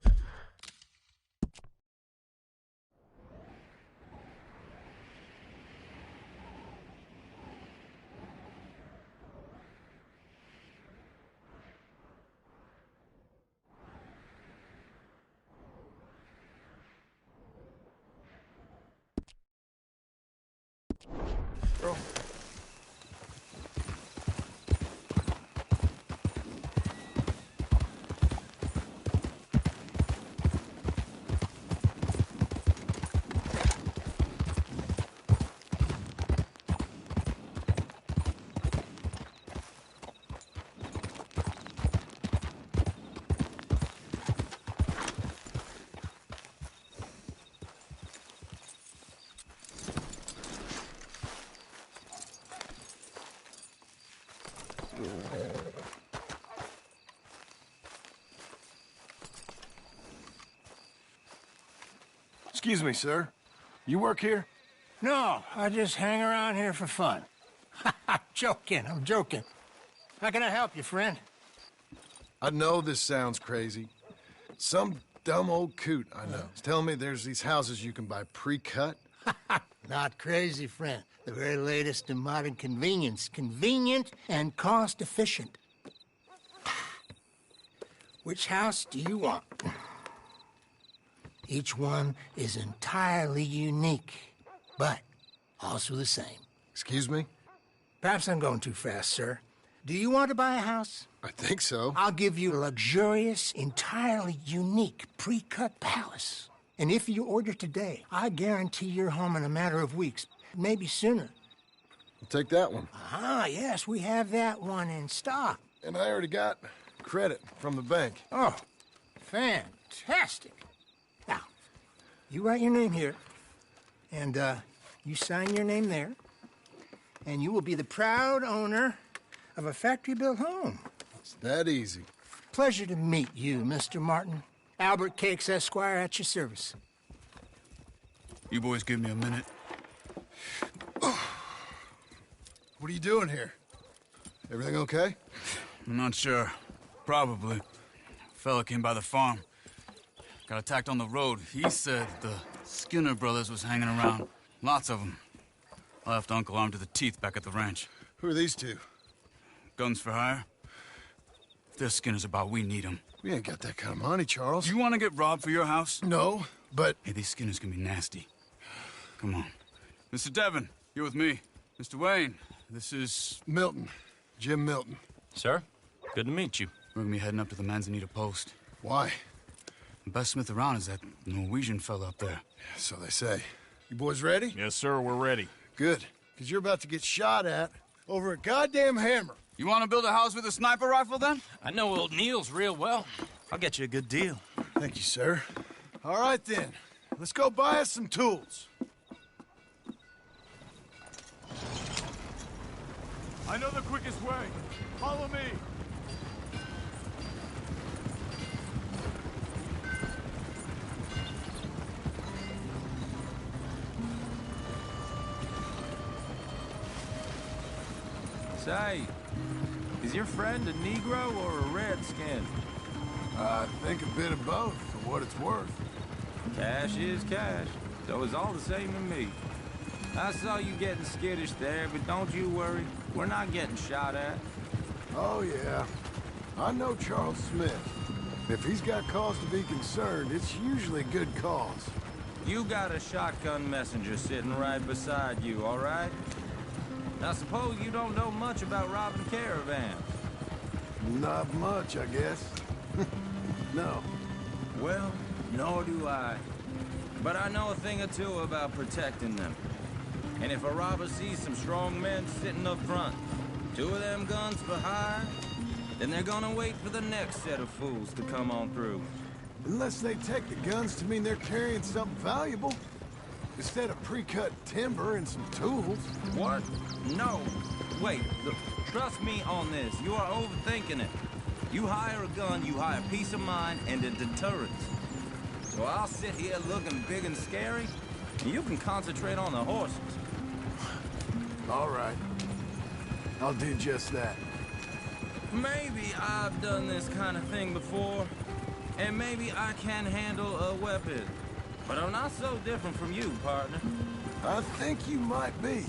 Girl. Excuse me, sir. You work here? No, I just hang around here for fun. I'm joking, I'm joking. How can I help you, friend? I know this sounds crazy. Some dumb old coot I know is telling me there's these houses you can buy pre-cut. Not crazy, friend. The very latest in modern convenience. Convenient and cost-efficient. Which house do you want? Each one is entirely unique, but also the same. Excuse me? Perhaps I'm going too fast, sir. Do you want to buy a house? I think so. I'll give you a luxurious, entirely unique pre-cut palace. And if you order today, I guarantee your home in a matter of weeks, maybe sooner. I'll take that one. Ah, yes, we have that one in stock. And I already got credit from the bank. Oh, fantastic. Now, you write your name here, and you sign your name there, and you will be the proud owner of a factory-built home. It's that easy. Pleasure to meet you, Mr. Martin. Albert Cakes, Esquire, at your service. You boys give me a minute. What are you doing here? Everything okay? I'm not sure. Probably. Fella came by the farm. Got attacked on the road. He said the Skinner brothers was hanging around. Lots of them. I left Uncle armed to the teeth back at the ranch. Who are these two? Guns for hire. If they're Skinner's about, we need them. We ain't got that kind of money, Charles. Do you want to get robbed for your house? No, but... Hey, these Skinners can be nasty. Come on. Mr. Devon, you're with me. Mr. Wayne, this is... Milton. Jim Milton. Sir, good to meet you. We're gonna be heading up to the Manzanita post. Why? The best smith around is that Norwegian fella up there. So they say. You boys ready? Yes, sir, we're ready. Good. Because you're about to get shot at over a goddamn hammer. You want to build a house with a sniper rifle, then? I know old Neil's real well. I'll get you a good deal. Thank you, sir. All right, then. Let's go buy us some tools. I know the quickest way. Follow me. Say, is your friend a Negro or a Redskin? I think a bit of both, for what it's worth. Cash is cash, so it's all the same to me. I saw you getting skittish there, but don't you worry. We're not getting shot at. Oh, yeah. I know Charles Smith. If he's got cause to be concerned, it's usually a good cause. You got a shotgun messenger sitting right beside you, all right? Now, suppose you don't know much about robbing caravans. Not much, I guess. No. Well, nor do I. But I know a thing or two about protecting them. And if a robber sees some strong men sitting up front, 2 of them guns for hire, then they're gonna wait for the next set of fools to come on through. Unless they take the guns to mean they're carrying something valuable. Instead of pre-cut timber and some tools. What? No. Wait, trust me on this. You are overthinking it. You hire a gun, you hire peace of mind and a deterrence. So I'll sit here looking big and scary, and you can concentrate on the horses. All right. I'll do just that. Maybe I've done this kind of thing before, and maybe I can handle a weapon. But I'm not so different from you, partner. I think you might be.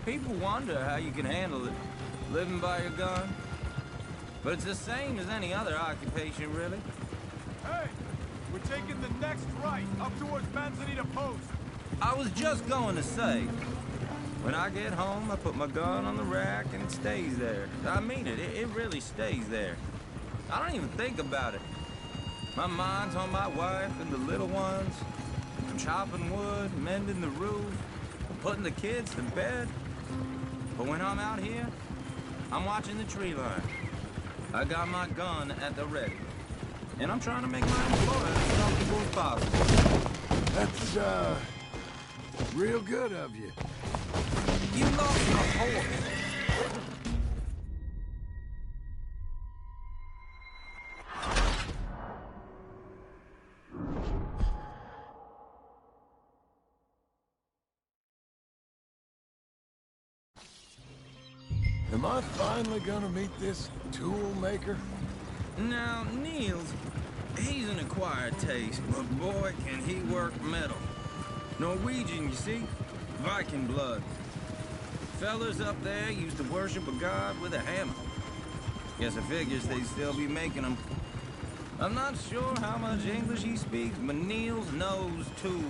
People wonder how you can handle it, living by your gun. But it's the same as any other occupation, really. Hey, we're taking the next right, up towards Manzanita Post. I was just going to say, when I get home, I put my gun on the rack and it stays there. I mean it, it really stays there. I don't even think about it. My mind's on my wife and the little ones. I'm chopping wood, mending the roof, putting the kids to bed. But when I'm out here, I'm watching the tree line. I got my gun at the ready. And I'm trying to make my employer as comfortable as possible. That's, real good of you. You lost a horse. Am I finally gonna meet this tool maker? Now, Niels, he's an acquired taste, but boy, can he work metal. Norwegian, you see? Viking blood. Fellas up there used to worship a god with a hammer. Guess I figures they'd still be making them. I'm not sure how much English he speaks, but Niels knows tools.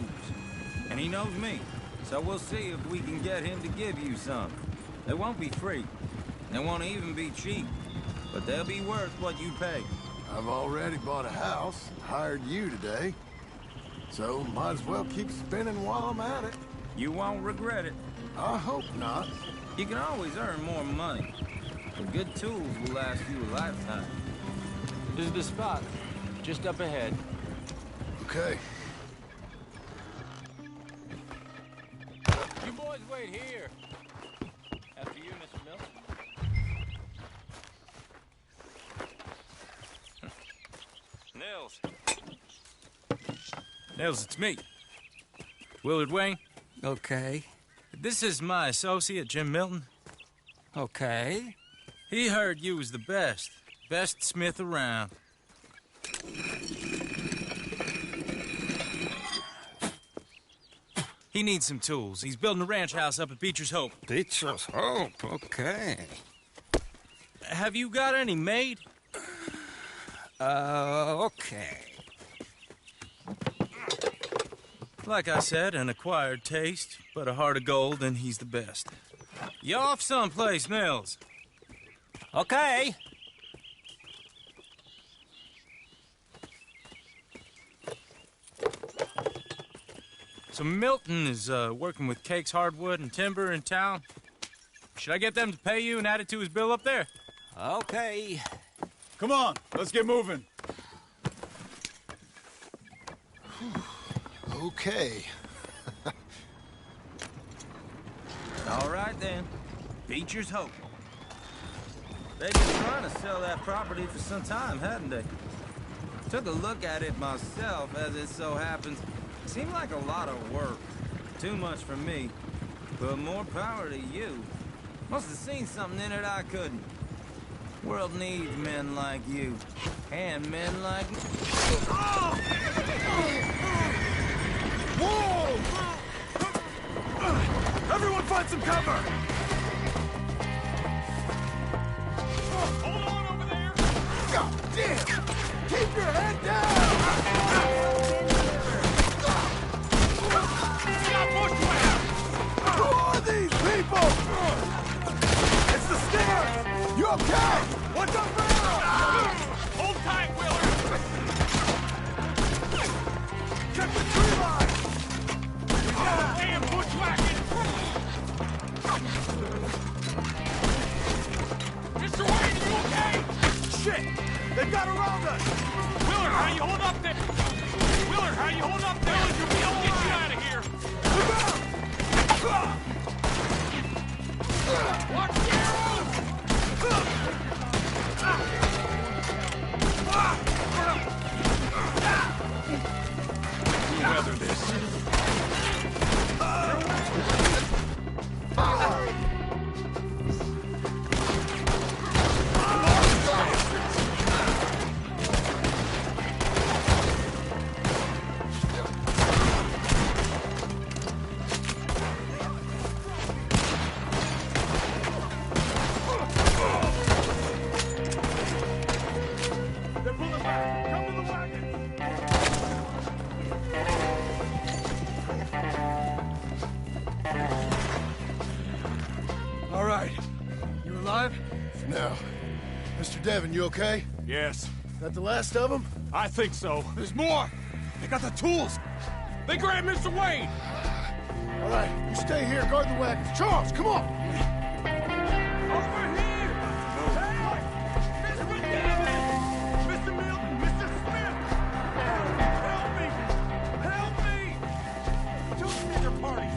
And he knows me. So we'll see if we can get him to give you some. They won't be free. They won't even be cheap. But they'll be worth what you pay. I've already bought a house, hired you today. So might as well keep spinning while I'm at it. You won't regret it. I hope not. You can always earn more money. But good tools will last you a lifetime. This is the spot. Just up ahead. Okay. You boys wait here. After you, Mr. Milton. Nils. Nils, it's me. Willard Wayne. Okay. This is my associate, Jim Milton. Okay. He heard you was the best. Best smith around. He needs some tools. He's building a ranch house up at Beecher's Hope. Beecher's Hope, okay. Have you got any made? Okay. Like I said, an acquired taste, but a heart of gold, and he's the best. You off someplace, Nils? Okay. So Milton is working with Cake's Hardwood and Timber in town. Should I get them to pay you and add it to his bill up there? Okay. Come on, let's get moving. Okay. All right, then. Beecher's Hope. They've been trying to sell that property for some time, hadn't they? Took a look at it myself, as it so happens. Seemed like a lot of work. Too much for me. But more power to you. Must have seen something in it I couldn't. World needs men like you. And men like me. Whoa! Everyone find some cover! Hold on over there! God damn! Keep your head down! okay? What's up, Wheeler? Hold tight, Wheeler. Check the tree line. Damn bushwhacking. Mr. Wayne, are you okay? Shit! They got around us! Wheeler, how you hold up there? Wheeler, how you hold up there? We'll get you out of here! Watch the arrows! Weather this. All right. You alive? No. Mr. Devon, you okay? Yes. That the last of them? I think so. There's more! They got the tools! They grabbed Mr. Wayne! All right, you stay here, guard the wagons. Charles, come on! Over here! Hey! Mr. Devon! Mr. Milton! Mr. Smith! Help me! Help me! Two bigger parties!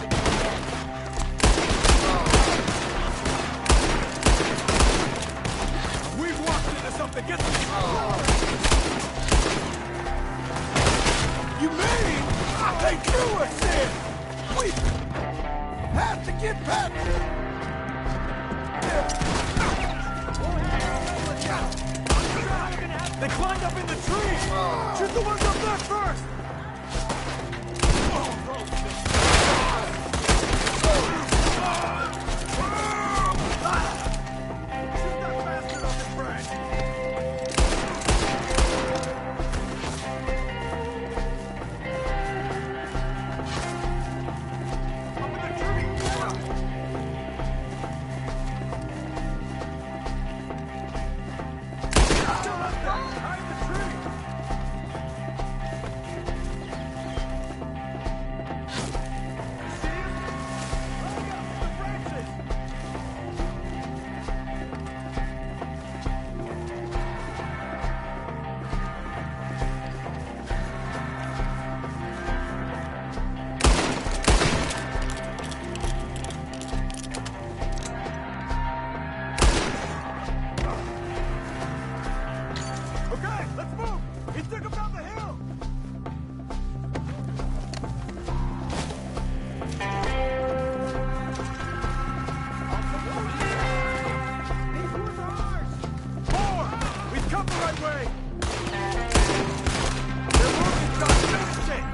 We've walked into something. Get this! You mean they drew us in? We have to get back! They climbed up in the tree! Shoot the ones up there first! Shoot that bastard on the branch! Up in the tree! Still up there! Hide the tree! See him? Look up in the branches! Okay, let's move! He took him down the hill! These woods are ours! More! We've come the right way! Their work is done! Finish it!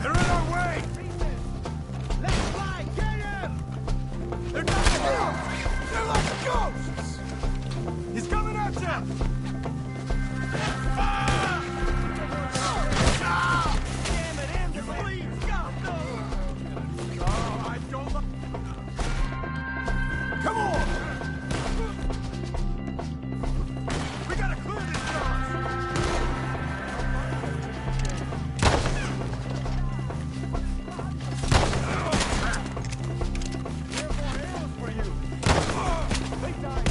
They're in our way! Let's fly! Get him! They're down the hill! They're like ghosts! He's coming at you! Damn it, Andrew! Please, go! Oh, I don't like... Come on! We gotta clear this dog! We have more arrows for you! They died!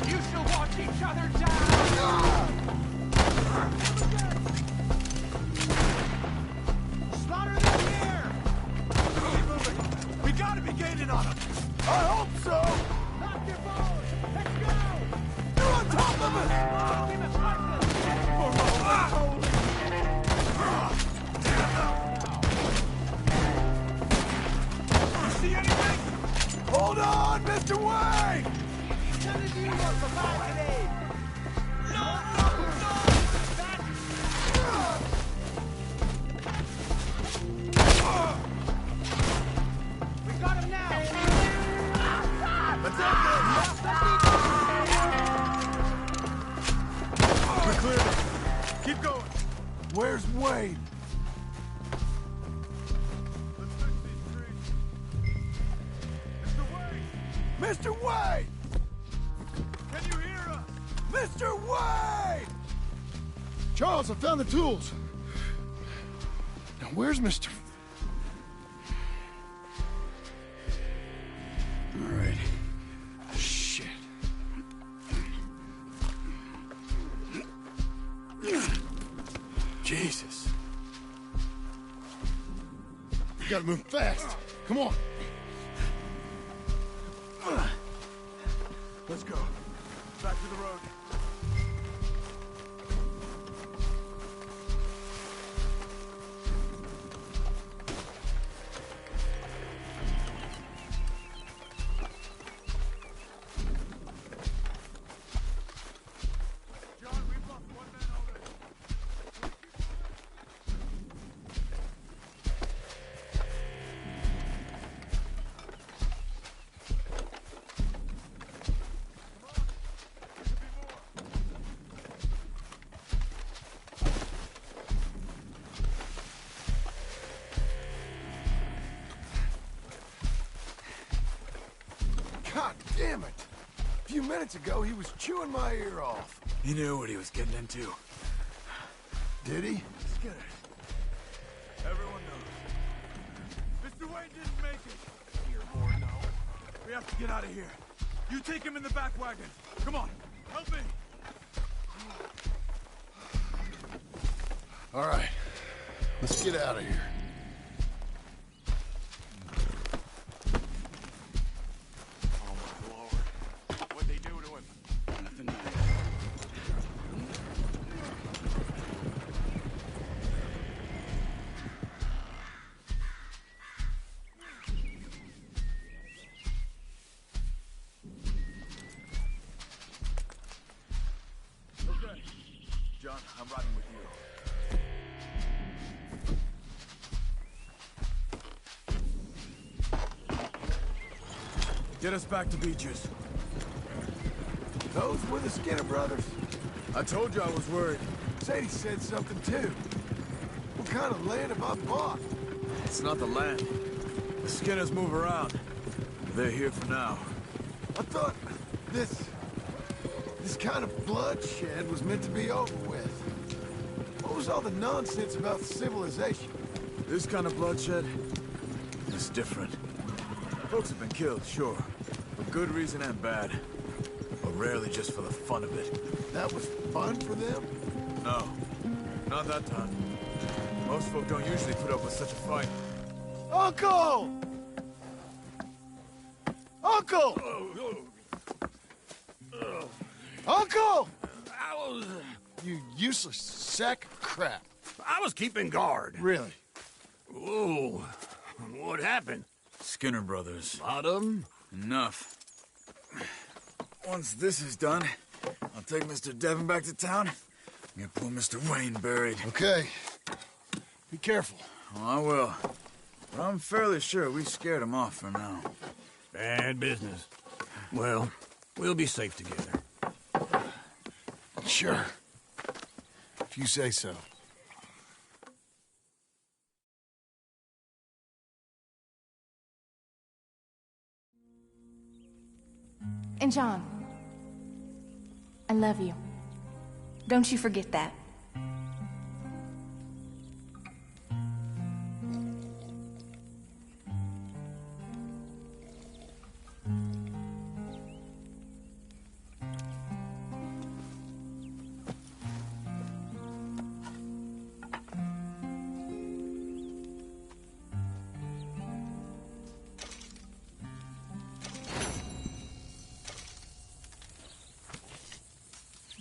You shall watch each other die! Slaughter them here! Keep moving! We gotta be gaining on them! I hope so! Knock your bones! Let's go! You're on top of us! Keep it like this! For my holy! You see anything? Hold on, Mr. Wayne! None of you will survive today! No! We got him now! Let's end this! We're clear. Keep going. Where's Wayne? Let's fix Mr. Wade! Can you hear us? Mr. Wade! Charles, I found the tools. Now, where's Mr. All right. Shit. Jesus. You gotta move fast. Come on. Let's go. Back to the road. God damn it! A few minutes ago, he was chewing my ear off. He knew what he was getting into. Did he? Scared. Everyone knows. Mr. Wayne didn't make it. Here, boy, no. We have to get out of here. You take him in the back wagon. Come on, help me. All right, let's get out of here. John, I'm riding with you. Get us back to Beaches. Those were the Skinner brothers. I told you I was worried. Sadie said something too. What kind of land have I bought? It's not the land. The Skinners move around. They're here for now. I thought this kind of bloodshed was meant to be over with. What was all the nonsense about civilization? This kind of bloodshed is different. Folks have been killed, sure. For good reason and bad. But rarely just for the fun of it. That was fun for them? No. Not that time. Most folk don't usually put up with such a fight. Uncle! Uncle! Uncle! You useless sack of crap. I was keeping guard. Really? Whoa. What happened? Skinner brothers. Lot of them? Enough. Once this is done, I'll take Mr. Devon back to town and get poor Mr. Wayne buried. Okay. Be careful. Oh, I will. But I'm fairly sure we scared him off for now. Bad business. Well, we'll be safe together. Sure. If you say so. And John, I love you. Don't you forget that.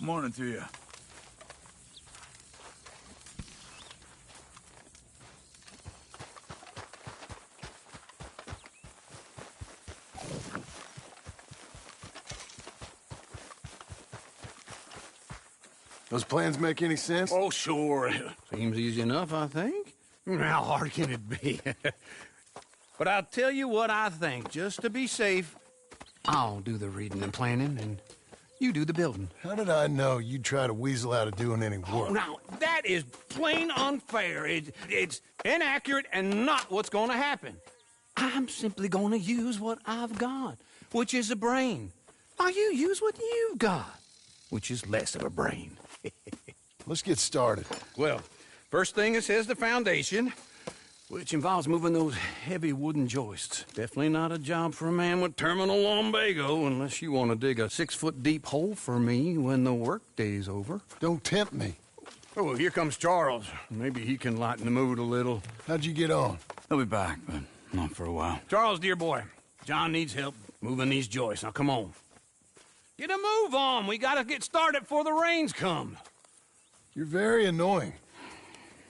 Morning to you. Those plans make any sense? Oh, sure. Seems easy enough, I think. How hard can it be? But I'll tell you what I think. Just to be safe, I'll do the reading and planning, and you do the building. How did I know you'd try to weasel out of doing any work? Oh, now, that is plain unfair. It's inaccurate and not what's going to happen. I'm simply going to use what I've got. which is a brain. Now you use what you've got, which is less of a brain. Let's get started. Well, first thing it says the foundation, which involves moving those heavy wooden joists. Definitely not a job for a man with terminal lumbago unless you want to dig a 6-foot deep hole for me when the workday's over. Don't tempt me. Oh, well, here comes Charles. Maybe he can lighten the mood a little. How'd you get on? He'll be back, but not for a while. Charles, dear boy, John needs help moving these joists. Now, come on. Get a move on. We gotta get started before the rains come. You're very annoying.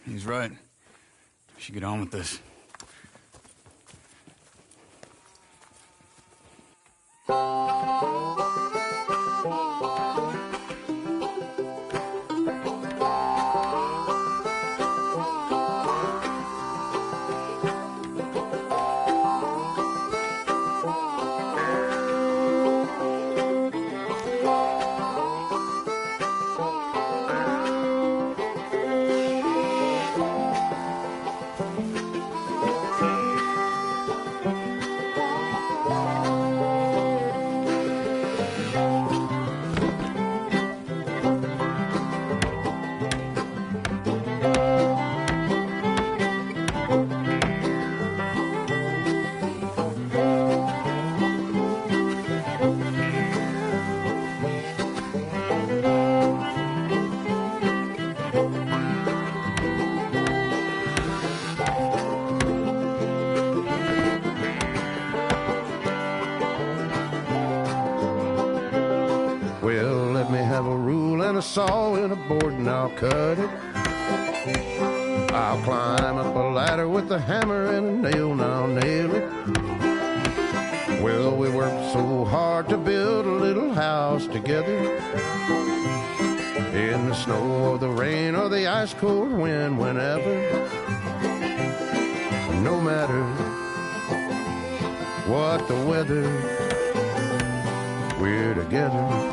He's right. We should get on with this. Well, let me have a rule and a saw and a board and I'll cut it. I'll climb up a ladder with a hammer and a nail and I'll nail it. Well, we worked so hard to build a little house together. In the snow or the rain or the ice cold wind, whenever. No matter what the weather, we're together.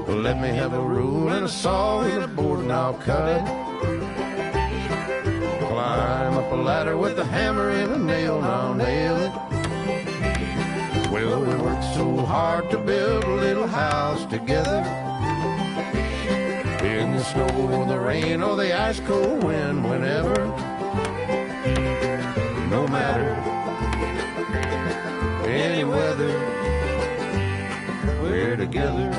Let me have a rule and a saw and a board and I'll cut it. Climb up a ladder with a hammer and a nail and I'll nail it. Well, we worked so hard to build a little house together. In the snow or the rain or the ice cold wind, whenever. No matter any weather, we're together.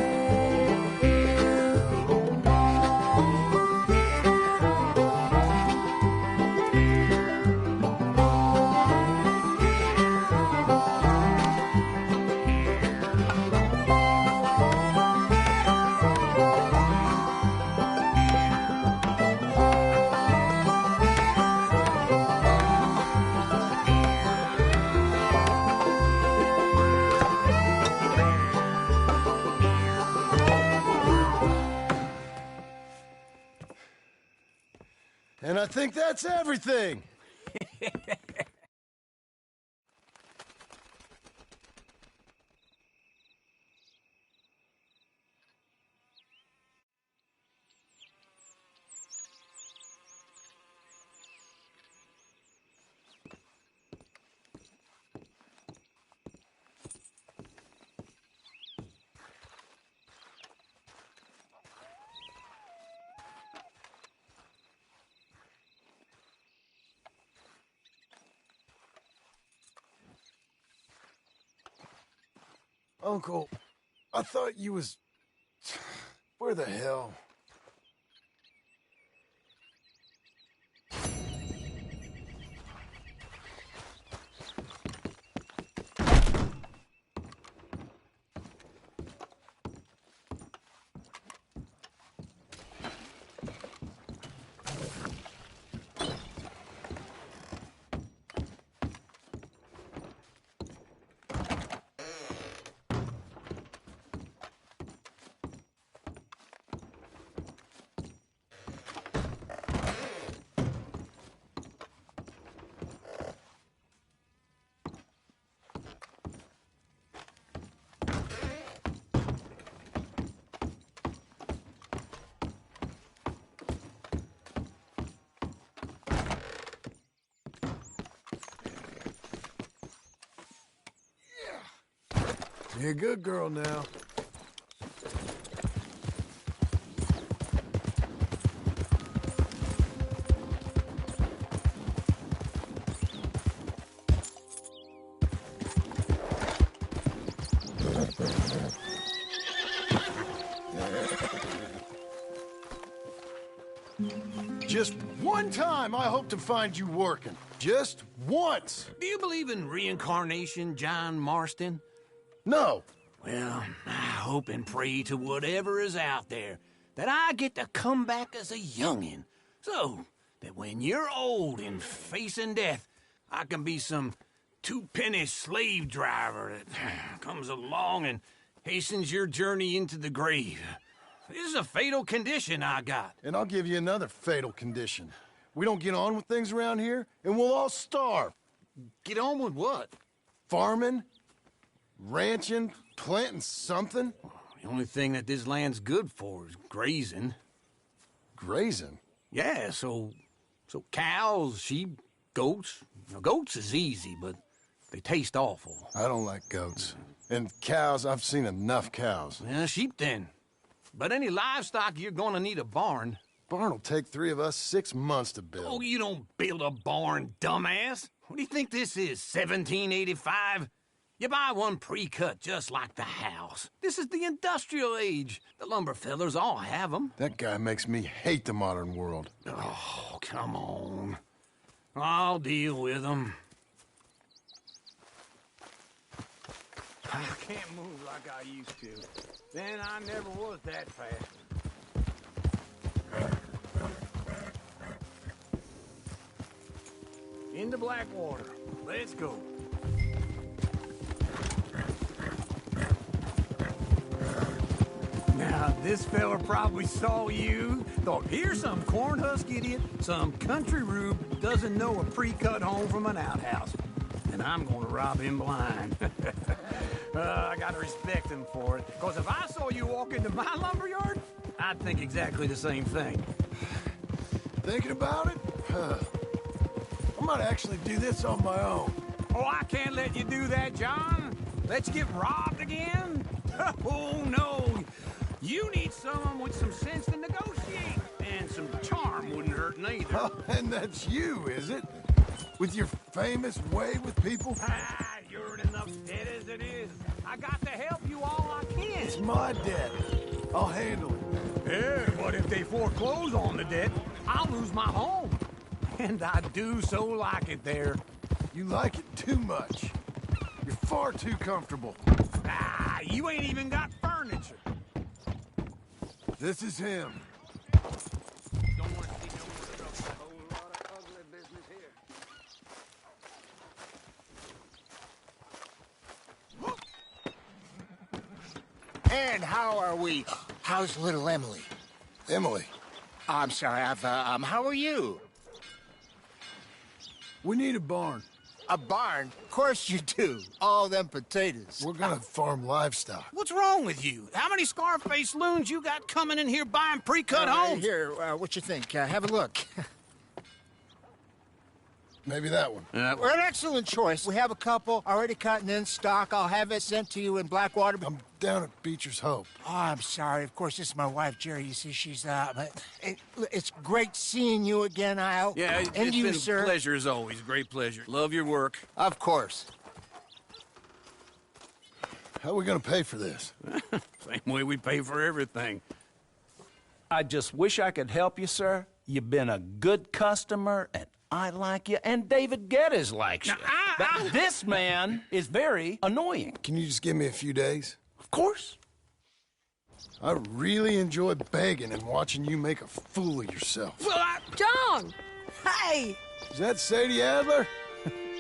And I think that's everything. Uncle, I thought you was... Where the hell? You're a good girl now. Just one time I hope to find you working. Just once. Do you believe in reincarnation, John Marston? No. Well, I hope and pray to whatever is out there that I get to come back as a youngin', so that when you're old and facing death, I can be some two-penny slave driver that comes along and hastens your journey into the grave. This is a fatal condition I got. And I'll give you another fatal condition. We don't get on with things around here, and we'll all starve. Get on with what? Farming, ranching, planting something. The only thing that this land's good for is grazing. Grazing? Yeah, so cows, sheep, goats. Now, goats is easy, but they taste awful. I don't like goats. And cows, I've seen enough cows. Yeah, sheep then. But any livestock, you're gonna need a barn. Barn will take 3 of us 6 months to build. Oh, you don't build a barn, dumbass. What do you think this is, 1785? You buy one pre-cut just like the house. This is the industrial age. The lumber fellers all have them. That guy makes me hate the modern world. Oh, come on. I'll deal with them. I can't move like I used to. Then I never was that fast. Into Blackwater. Let's go. Now, this fella probably saw you, thought, here's some cornhusk idiot, some country rube doesn't know a pre-cut home from an outhouse. And I'm gonna rob him blind. I gotta respect him for it, because if I saw you walk into my lumberyard, I'd think exactly the same thing. Thinking about it? I might actually do this on my own. Oh, I can't let you do that, John. Let you get robbed again? Oh, no. You need someone with some sense to negotiate. And some charm wouldn't hurt neither. Oh, and that's you, is it? With your famous way with people? Ah, you're in enough debt as it is. I got to help you all I can. It's my debt. I'll handle it. Yeah, but if they foreclose on the debt, I'll lose my home. And I do so like it there. You like it too much. You're far too comfortable. Ah, you ain't even got furniture. This is him. Don't want to see no trouble. A whole lot of ugly business here. And how are we? How's little Emily? Emily. I'm sorry, how are you? We need a barn. A barn? Of course you do. All them potatoes. We're gonna farm livestock. What's wrong with you? How many Scarface loons you got coming in here buying pre-cut homes? Here, what you think? Have a look. Maybe that one. We're an excellent choice. We have a couple already cut and in stock. I'll have it sent to you in Blackwater. I'm down at Beecher's Hope. Oh, I'm sorry. Of course, this is my wife, Jerry. You see, she's it's great seeing you again, Al. Yeah, and it's you, been sir. a pleasure as always. Great pleasure. Love your work. Of course. How are we gonna pay for this? Same way we pay for everything. I just wish I could help you, sir. You've been a good customer, and I like you, and David Geddes likes you. But this man is very annoying. Can you just give me a few days? Of course. I really enjoy begging and watching you make a fool of yourself. Well, John! Hey! Is that Sadie Adler?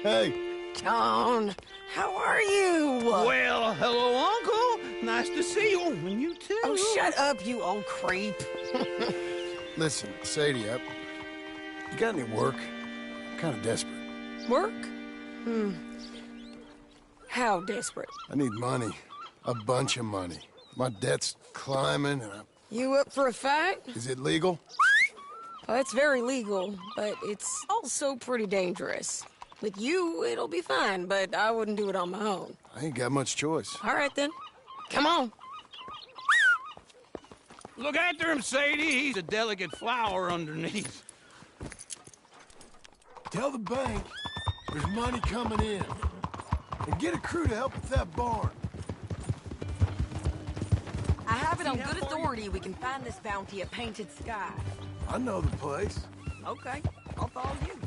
Hey. John, how are you? Well, hello, Uncle. Nice to see you. And you too. Oh, shut up, you old creep. Listen, Sadie, you got any work? I'm kind of desperate. Work? How desperate? I need money. A bunch of money. My debt's climbing, and You up for a fight? Is it legal? Well, it's very legal, but it's also pretty dangerous. With you, it'll be fine, but I wouldn't do it on my own. I ain't got much choice. All right, then. Come on. Look after him, Sadie. He's a delicate flower underneath. Tell the bank there's money coming in. And get a crew to help with that barn. I have it on good authority we can find this bounty at Painted Sky. I know the place. Okay, I'll follow you.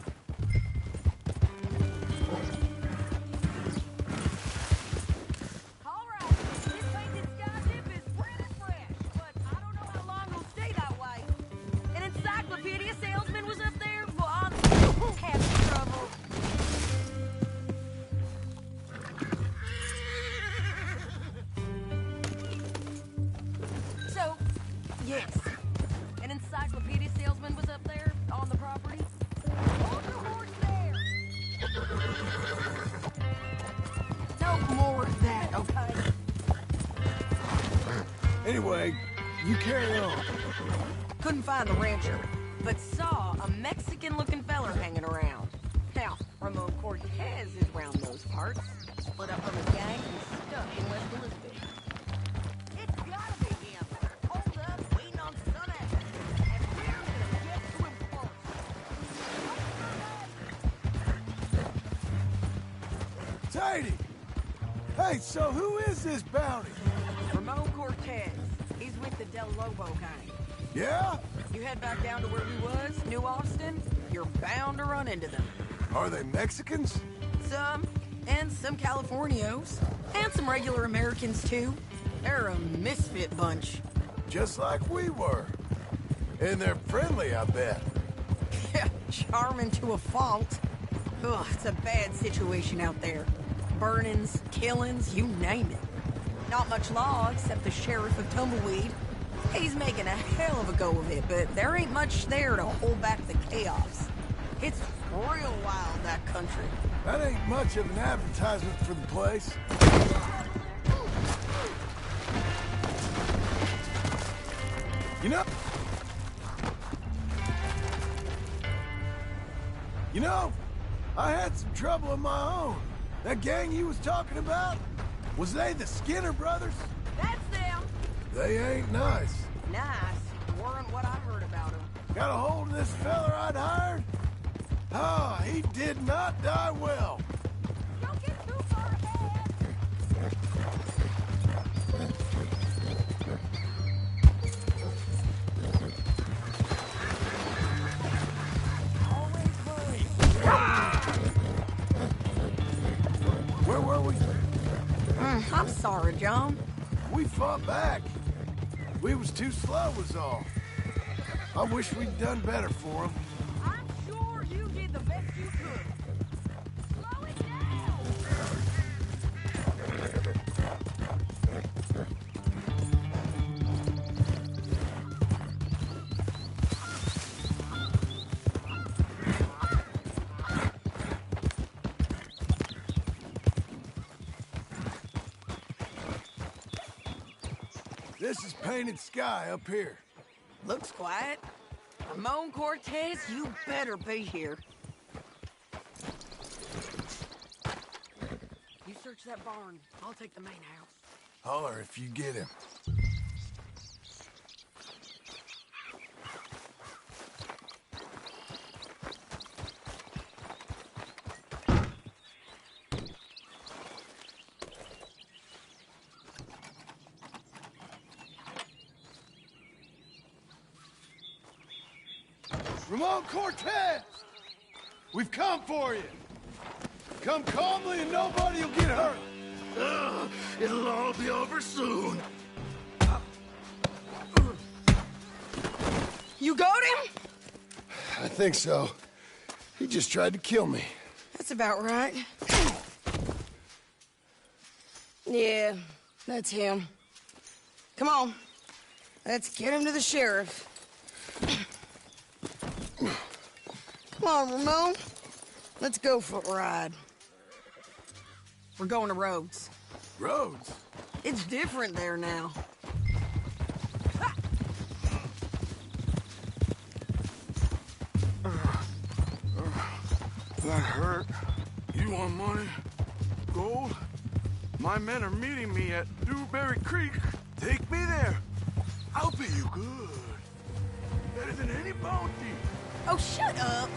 All right, this Painted Sky dip is pretty fresh, but I don't know how long it'll stay that way. An encyclopedia salesman was up there? Well, I'm having trouble. So, yes, an encyclopedia salesman was up there on the property. Hold your horse there. No more of that, okay? Anyway, you carry on. Couldn't find the rancher, but saw a Mexican-looking feller hanging around. Now, Ramon Cortez is round those parts, split up from a gang and stuck in West Elizabeth. It's gotta be him. Hold up, waiting on some action, and we're gonna get to him first. Sadie! Hey, so who is this bounty? Ramon Cortez. He's with the Del Lobo gang. Yeah? You head back down to where he was, New Austin, you're bound to run into them. Are they Mexicans? Some, and some Californios, and some regular Americans too. They're a misfit bunch. Just like we were. And they're friendly, I bet. Yeah, charming to a fault. Ugh, it's a bad situation out there. Burnings, killings, you name it. Not much law except the sheriff of Tumbleweed. He's making a hell of a go of it, but there ain't much there to hold back the chaos. It's real wild, that country. That ain't much of an advertisement for the place. You know, I had some trouble of my own. That gang you was talking about, was they the Skinner brothers? That's them. They ain't nice. Nice. Weren't what I heard about them. Got a hold of this feller I'd hired? Ah, he did not die well. Don't get too far ahead. Where were we? I'm sorry, John. We fought back. We was too slow was all. I wish we'd done better for them. I'm sure you did the best you could. Slow it down. This is Painted Sky up here. Looks quiet. Ramon Cortez, you better be here. You search that barn. I'll take the main house. Holler if you get him. Ramon Cortez! We've come for you! Come calmly and nobody will get hurt! It'll all be over soon. You got him? I think so. He just tried to kill me. That's about right. Yeah, that's him. Come on. Let's get him to the sheriff. Come on, Ramon. Let's go for a ride. We're going to Rhodes. Rhodes? It's different there now. That hurt. You want money? Gold? My men are meeting me at Dewberry Creek. Take me there. I'll pay you good. Better than any bounty. Oh, shut up.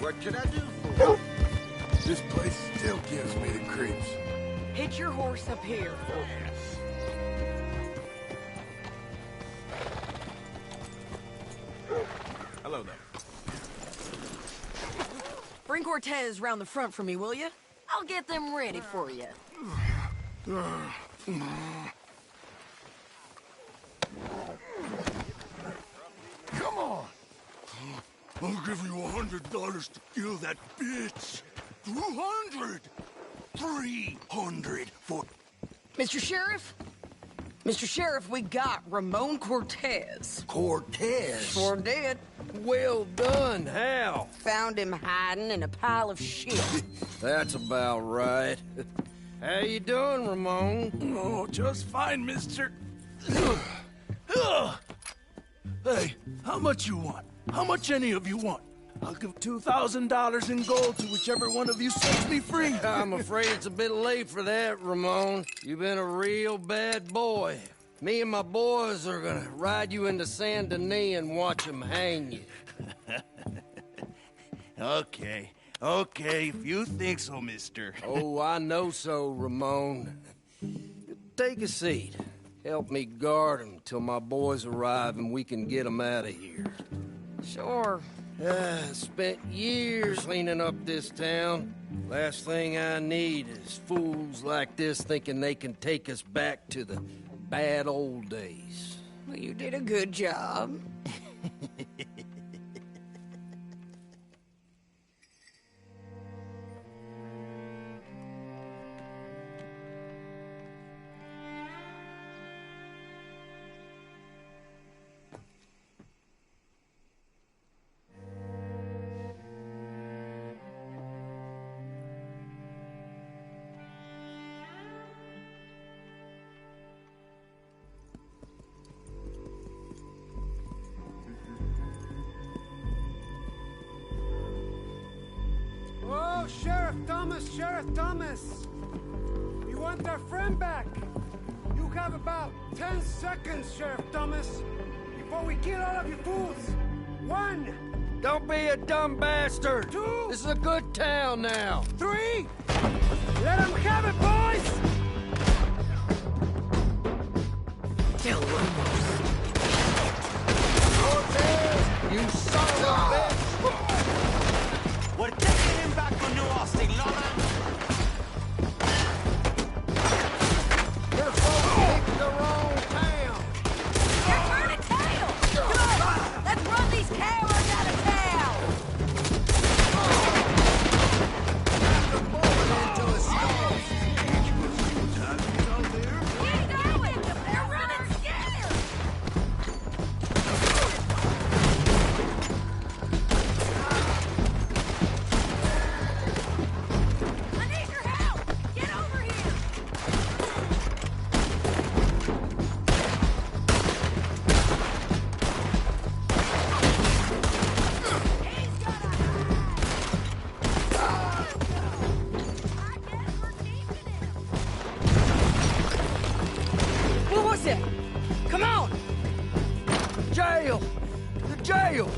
What can I do for you? This place still gives me the creeps. Hitch your horse up here. Hello there. Bring Cortez round the front for me, will you? I'll get them ready for you. Come on! I'll give you $100 to kill that bitch. 200! 300 for... Mr. Sheriff? Mr. Sheriff, we got Ramon Cortez. Cortez? Sure did. Well done. How? Found him hiding in a pile of shit. That's about right. How you doing, Ramon? Oh, just fine, mister. Hey, how much you want? How much any of you want? I'll give $2,000 in gold to whichever one of you sets me free. I'm afraid it's a bit late for that, Ramon. You've been a real bad boy. Me and my boys are gonna ride you into Saint Denis and watch them hang you. Okay, if you think so, mister. Oh, I know so, Ramon. Take a seat. Help me guard them till my boys arrive and we can get them out of here. Sure. Spent years cleaning up this town. Last thing I need is fools like this thinking they can take us back to the bad old days. Well, you did a good job. Oh, Sheriff Thomas! You want our friend back? You have about 10 seconds, Sheriff Thomas, before we kill all of you fools. 1! Don't be a dumb bastard! 2! This is a good town now! 3! Let them have it, boys! Kill Ramos. Cortez! You son of a bitch! We're taking him back to New Austin, Lola. Your folks picked the wrong town! They're turning tail! Good! Let's run these cowards out of town! The bullet in say? Come on! Jail! The jail!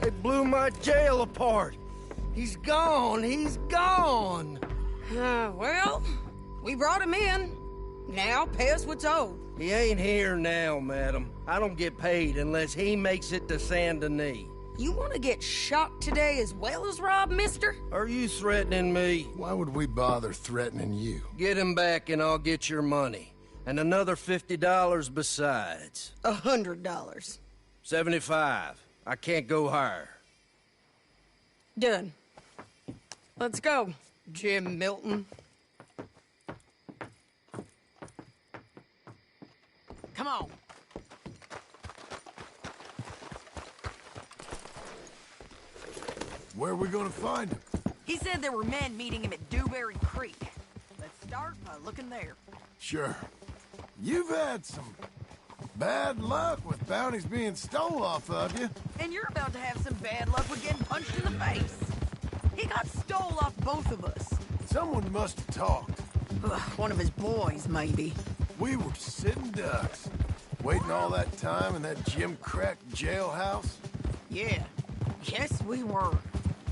They blew my jail apart. He's gone. He's gone. Well, we brought him in. Now pay us what's owed. He ain't here now, madam. I don't get paid unless he makes it to Saint Denis. You want to get shot today as well as rob, mister? Are you threatening me? Why would we bother threatening you? Get him back and I'll get your money. And another $50 besides. $100. 75. I can't go higher. Done. Let's go, Jim Milton. Come on. Where are we gonna find him? He said there were men meeting him at Dewberry Creek. Let's start by looking there. Sure. You've had some bad luck with bounties being stole off of you. And you're about to have some bad luck with getting punched in the face. He got stole off both of us. Someone must have talked. One of his boys, maybe. We were sitting ducks, waiting all that time in that gim-crack jailhouse. Yeah. Yes, we were.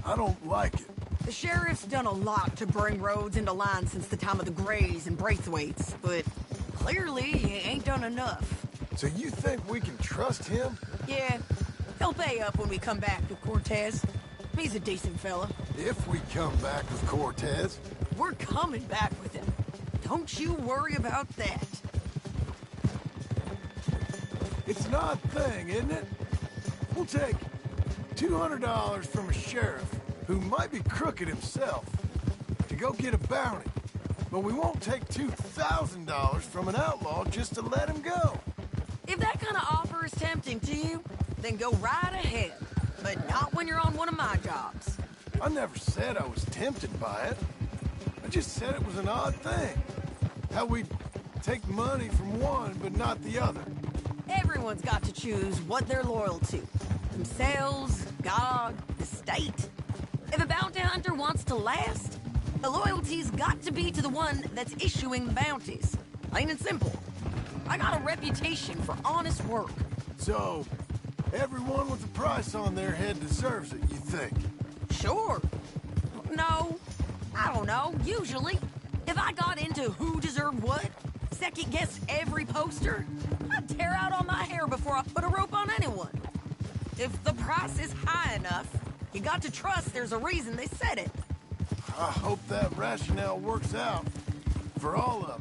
I don't like it. The sheriff's done a lot to bring roads into line since the time of the Grays and Braithwaites, but clearly he ain't done enough. So you think we can trust him? Yeah. He'll pay up when we come back with Cortez. He's a decent fella. If we come back with Cortez. We're coming back with him. Don't you worry about that. It's an odd thing, isn't it? We'll take $200 from a sheriff who might be crooked himself to go get a bounty. But we won't take $2,000 from an outlaw just to let him go. If that kind of offer is tempting to you, then go right ahead. But not when you're on one of my jobs. I never said I was tempted by it. I just said it was an odd thing. How we'd take money from one but not the other. Everyone's got to choose what they're loyal to. Themselves, God, the state. If a bounty hunter wants to last, the loyalty's got to be to the one that's issuing the bounties. Plain and simple. I got a reputation for honest work. So, everyone with a price on their head deserves it, you think? Sure. No, I don't know, usually. If I got into who deserved what, second-guessed every poster, I'd tear out all my hair before I put a rope on anyone. If the price is high enough, you got to trust there's a reason they said it. I hope that rationale works out for all of us.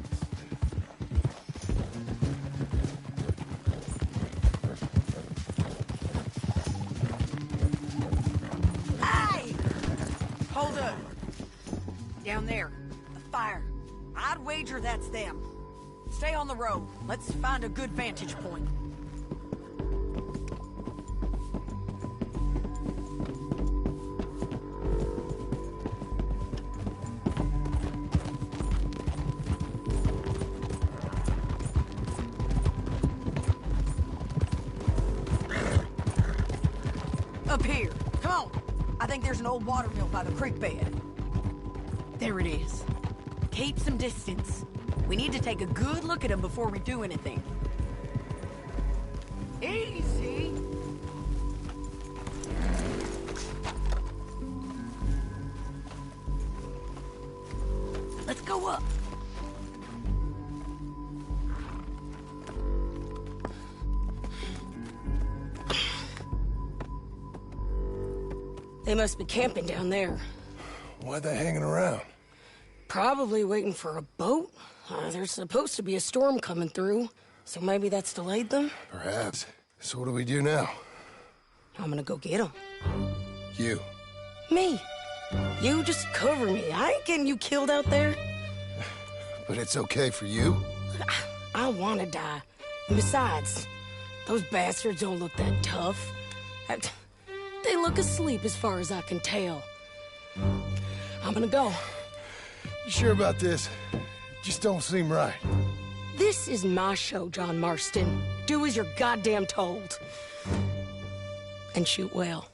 Hey! Hold up. Down there, the fire. I'd wager that's them. Stay on the road. Let's find a good vantage point. Up here. Come on. I think there's an old water mill by the creek bed. There it is. Keep some distance. We need to take a good look at him before we do anything. Easy. Let's go up. They must be camping down there. Why are they hanging around? Probably waiting for a boat. There's supposed to be a storm coming through, so maybe that's delayed them? Perhaps. So what do we do now? I'm gonna go get them. You. Me. You just cover me. I ain't getting you killed out there. But it's okay for you? I wanna die. And besides, those bastards don't look that tough. They look asleep as far as I can tell. I'm gonna go. You sure about this? Just don't seem right. This is my show, John Marston. Do as you're goddamn told. And shoot well.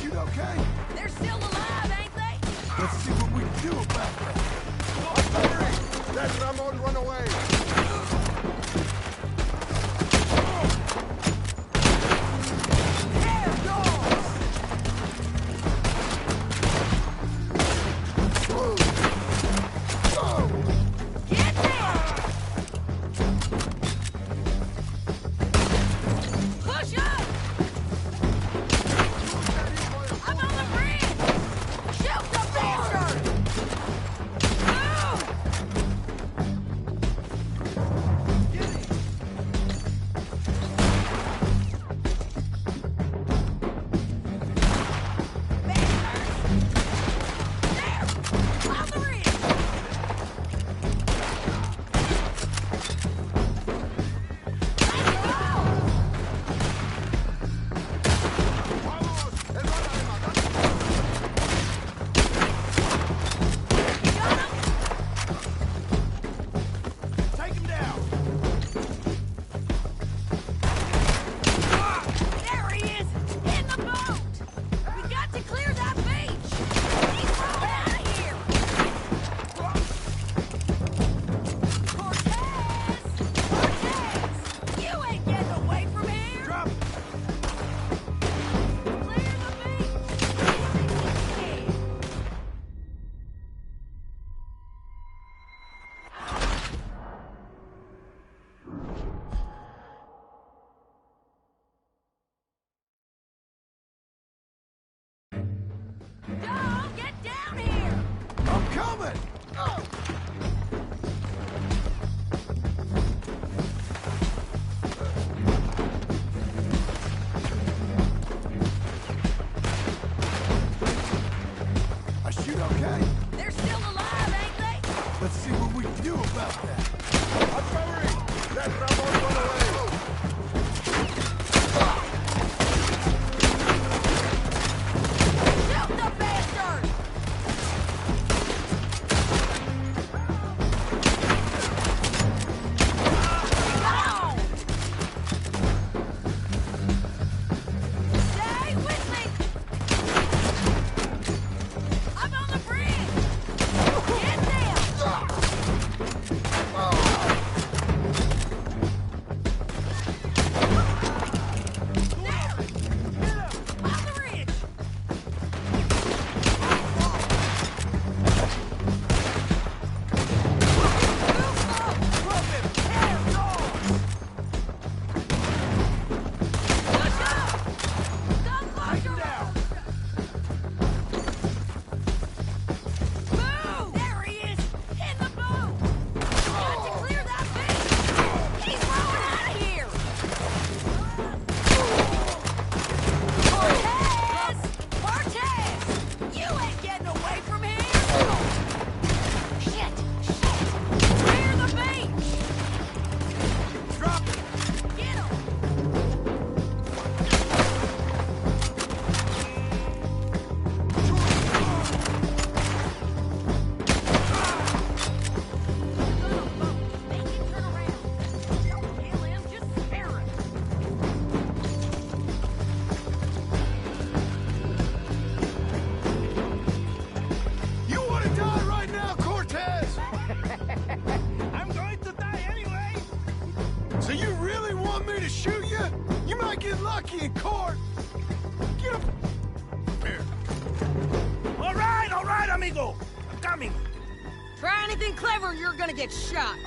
shoot okay? They're still alive, ain't they? Let's see what we can do about that. Artillery! Let Ramon run away! Try anything clever, you're gonna get shot.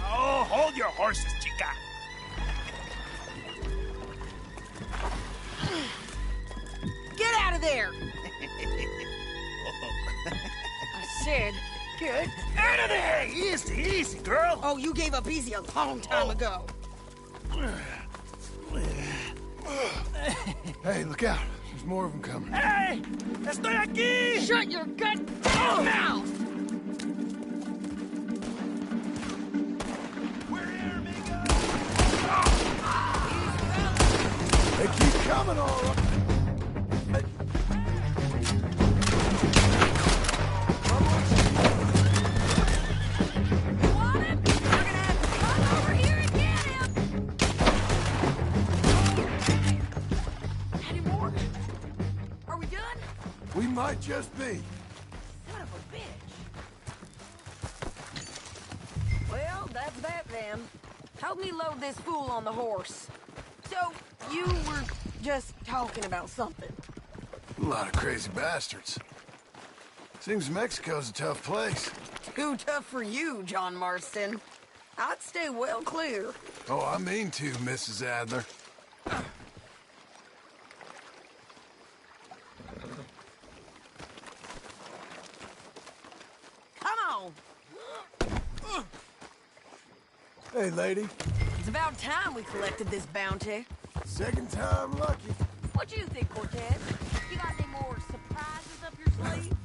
Oh, hold your horses, chica. Get out of there! I said, get Out of there! Easy, easy, girl. Oh, you gave up easy a long time ago. Hey, look out. There's more of them coming. Hey! Estoy aquí! Shut your goddamn mouth! We're here, amigo! They keep coming, all right. You want him? You're gonna have to come over here and get him! Any more? We might just be. Son of a bitch. Well, that's that then. Help me load this fool on the horse. So, you were just talking about something. A lot of crazy bastards. Seems Mexico's a tough place. Too tough for you, John Marston. I'd stay well clear. Oh, I mean to, Mrs. Adler. Come on! Hey, lady. It's about time we collected this bounty. Second time lucky. What do you think, Cortez? You got any more surprises up your sleeve?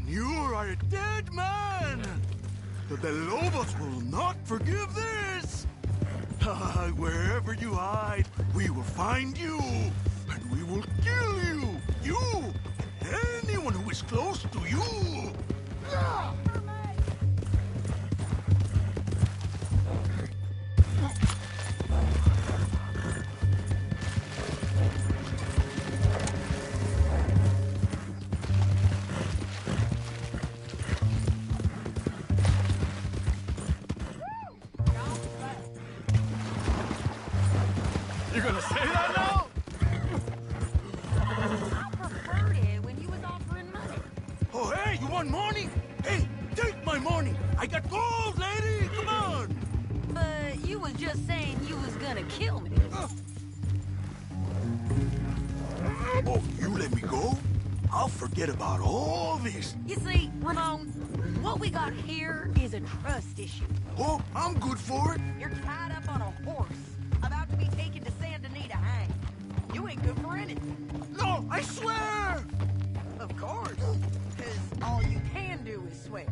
You are a dead man! The Lobos will not forgive this! Wherever you hide, we will find you, and we will kill you! You! And anyone who is close to you! You gonna say that now? I preferred it when you was offering money. Oh, hey, you want money? Hey, take my money! I got gold, lady! Come on! But you was just saying you was gonna kill me. Oh, you let me go? I'll forget about all this. You see, Ramon, what we got here is a trust issue. Oh, I'm good for it. You're tied up on a horse, about to be taken to San Denis to hang. You ain't good for anything. No, I swear! Of course, because all you can do is swear.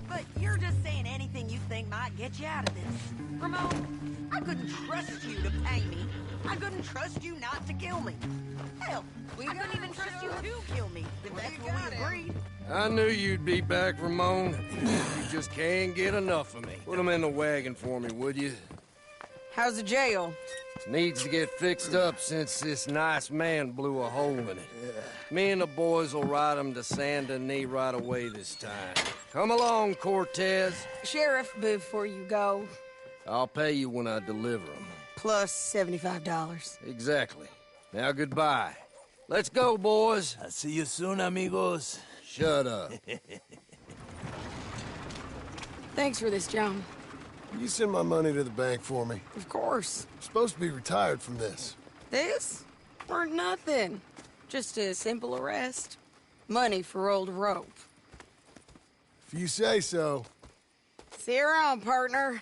But you're just saying anything you think might get you out of this. Ramon, I couldn't trust you to pay me. I couldn't trust you not to kill me. Hell, I couldn't even trust you to kill me, if that's what we agreed. I knew you'd be back, Ramon. You just can't get enough of me. Put him in the wagon for me, would you? How's the jail? Needs to get fixed up since this nice man blew a hole in it. Me and the boys will ride him to San Denis right away this time. Come along, Cortez. Sheriff, before you go, I'll pay you when I deliver him. plus $75. Exactly. Now, goodbye. Let's go, boys. I'll see you soon, amigos. Shut up. Thanks for this, John. You send my money to the bank for me. Of course. I'm supposed to be retired from this. This? For nothing. Just a simple arrest. Money for old rope. If you say so. See you around, partner.